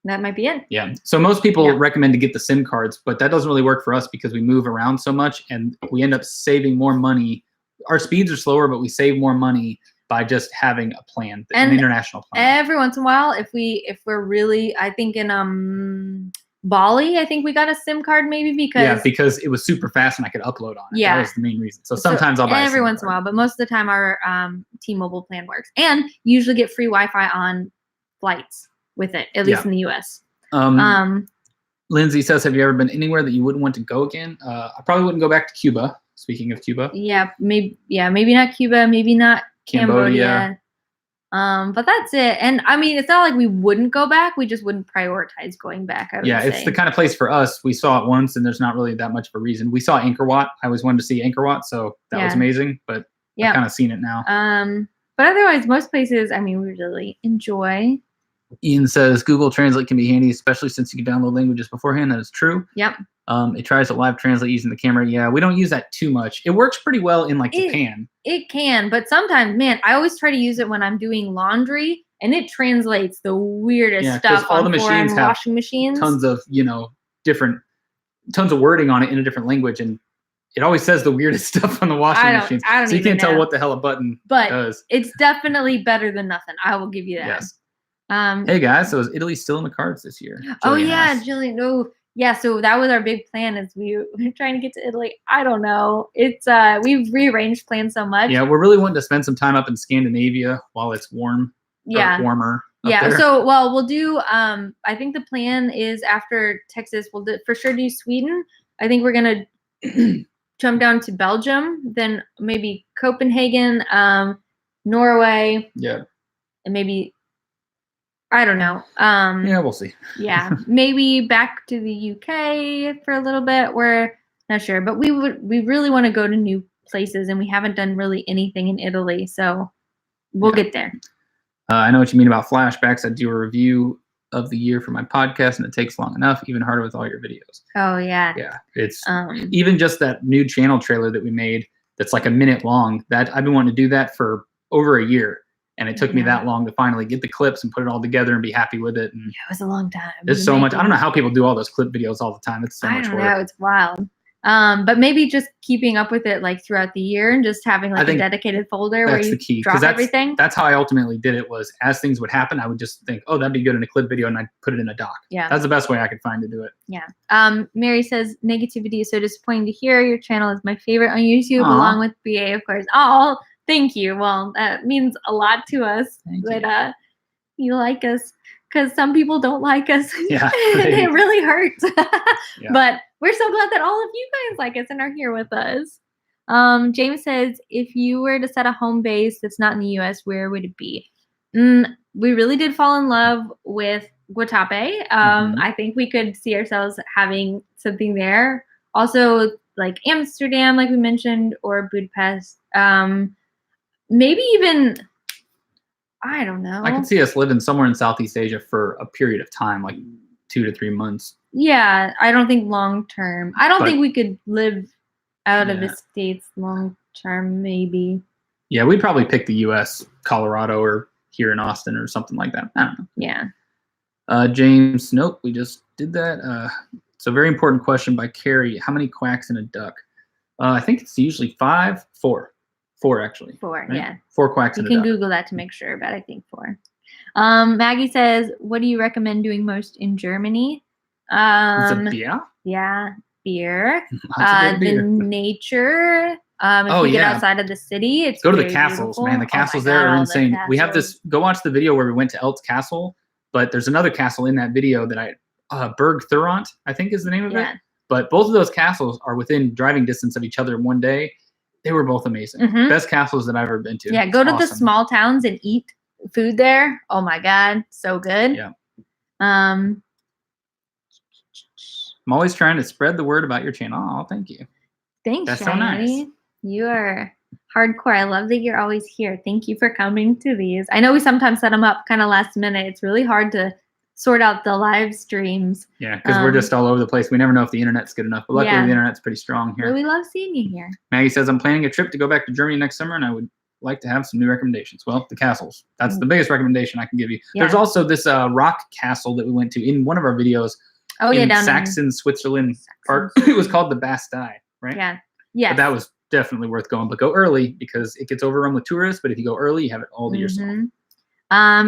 That might be it. Yeah. So most people recommend to get the SIM cards, but that doesn't really work for us because we move around so much and we end up saving more money. Our speeds are slower, but we save more money by just having a plan, an international plan. Every once in a while, if we're really, I think in Bali, I think we got a SIM card maybe because it was super fast and I could upload on it. Yeah. That was the main reason. So sometimes I'll buy every once in a while, but most of the time our T-Mobile plan works, and you usually get free Wi-Fi on flights with it, at least in the US. Lindsay says, have you ever been anywhere that you wouldn't want to go again? I probably wouldn't go back to Cuba. Speaking of Cuba. Maybe not Cuba, maybe not Cambodia. But that's it. And I mean, it's not like we wouldn't go back. We just wouldn't prioritize going back. I would say. It's the kind of place for us. We saw it once and there's not really that much of a reason. We saw Angkor Wat. I always wanted to see Angkor Wat. So that was amazing, but I've kind of seen it now. But otherwise, most places, I mean, we really enjoy. Ian says Google Translate can be handy, especially since you can download languages beforehand. That is true. Yep. It tries to live translate using the camera. Yeah, we don't use that too much. It works pretty well in like Japan. It can, but sometimes, man, I always try to use it when I'm doing laundry, and it translates the weirdest stuff all on the machines have washing machines. Tons of tons of wording on it in a different language, and it always says the weirdest stuff on the washing machines. So you can't tell what the hell a button does. It's definitely better than nothing. I will give you that. Yes. Hey guys, so is Italy still in the cards this year? Jillian. No. Yeah, so that was our big plan. Is we're trying to get to Italy. I don't know. It's we've rearranged plans so much. Yeah, we're really wanting to spend some time up in Scandinavia while it's warm. Yeah, warmer. Yeah. So we'll do. I think the plan is after Texas, we'll for sure do Sweden. I think we're gonna jump down to Belgium, then maybe Copenhagen, Norway. Yeah. And maybe. I don't know. We'll see. Yeah, maybe back to the UK for a little bit. We're not sure, but we really want to go to new places, and we haven't done really anything in Italy, so we'll get there. I know what you mean about flashbacks. I do a review of the year for my podcast, and it takes long enough. Even harder with all your videos. Oh yeah. Yeah, it's even just that new channel trailer that we made. That's like a minute long. That I've been wanting to do that for over a year. And it took me that long to finally get the clips and put it all together and be happy with it. And it was a long time. There's so much. I don't know how people do all those clip videos all the time. It's so much work. I don't know. It's wild. But maybe just keeping up with it like throughout the year and just having like a dedicated folder where you drop everything. That's how I ultimately did it. Was as things would happen, I would just think, oh, that'd be good in a clip video, and I'd put it in a doc. Yeah, that's the best way I could find to do it. Yeah. Mary says negativity is so disappointing to hear. Your channel is my favorite on YouTube, along with BA, of course. Oh. Thank you. Well, that means a lot to us that you like us, because some people don't like us. Yeah, it really hurts. But we're so glad that all of you guys like us and are here with us. James says, if you were to set a home base that's not in the U.S., where would it be? We really did fall in love with Guatape. I think we could see ourselves having something there. Also, like Amsterdam, like we mentioned, or Budapest. Maybe even, I don't know. I could see us living somewhere in Southeast Asia for a period of time, like 2 to 3 months. Yeah, I don't think long term. I don't think we could live out of the States long term, maybe. Yeah, we'd probably pick the U.S., Colorado, or here in Austin or something like that. I don't know. Yeah. James, nope, we just did that. It's a very important question by Carrie. How many quacks in a duck? I think it's usually 4. 4 actually. 4, right? Yeah. 4 quacks in a duck. You can Google that to make sure, but I think 4. Maggie says, what do you recommend doing most in Germany? Beer? Yeah, beer. The nature. If you get outside of the city, it's go to the castles, man. The castles there are insane. We have this. Go watch the video where we went to Elt's Castle, but there's another castle in that video that Berg Thurant, I think is the name of it. But both of those castles are within driving distance of each other in one day. They were both amazing. Best castles that I've ever been to. Yeah, go to the small towns and eat food there. Oh my God, so good. Yeah. I'm always trying to spread the word about your channel. Oh, thank you. Thanks, That's so nice. You are hardcore. I love that you're always here. Thank you for coming to these. I know we sometimes set them up kind of last minute. It's really hard to sort out the live streams. Yeah, because we're just all over the place. We never know if the internet's good enough. But luckily, the internet's pretty strong here. But we love seeing you here. Maggie says, I'm planning a trip to go back to Germany next summer, and I would like to have some new recommendations. Well, the castles. That's the biggest recommendation I can give you. Yeah. There's also this rock castle that we went to in one of our videos. Oh, yeah, down Saxon, Switzerland. It was called the Bastei, right? Yeah. Yeah. But that was definitely worth going. But go early because it gets overrun with tourists. But if you go early, you have it all to yourself.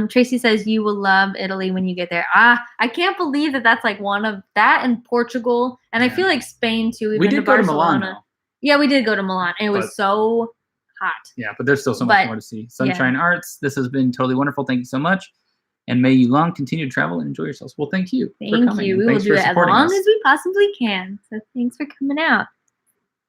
Tracy says you will love Italy when you get there. I can't believe that's like one of that and Portugal, and I feel like Spain too. We did go to Milan. Though. Yeah, we did go to Milan, and it was so hot. Yeah, but there's still so much more to see. Sunshine Arts, this has been totally wonderful. Thank you so much, and may you long continue to travel and enjoy yourselves. Well, thank you. Thank you. We will do it as long as we possibly can. So thanks for coming out.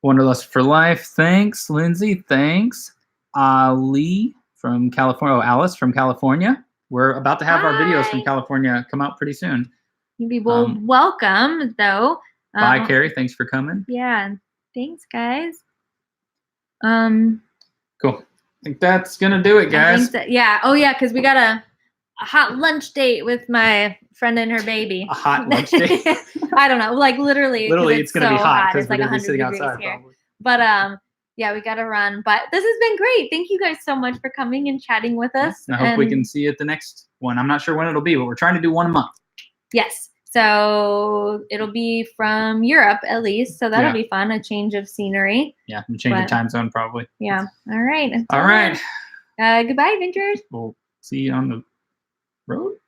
Wanderlust for Life. Thanks, Lindsay. Thanks, Ali. From California, Alice from California. We're about to have our videos from California come out pretty soon. You'll be welcome, though. Bye, Carrie. Thanks for coming. Yeah, thanks, guys. Cool. I think that's gonna do it, guys. Yeah. Oh, yeah, because we got a hot lunch date with my friend and her baby. A hot lunch date? I don't know. Like literally, it's gonna be hot. It's like 100 degrees outside, here. Probably. But yeah, we got to run. But this has been great. Thank you guys so much for coming and chatting with us. I hope we can see you at the next one. I'm not sure when it'll be, but we're trying to do one a month. Yes. So it'll be from Europe at least. So that'll be fun. A change of scenery. Yeah, and change the time zone probably. Yeah. All right. All right. Goodbye, adventurers. We'll see you on the road.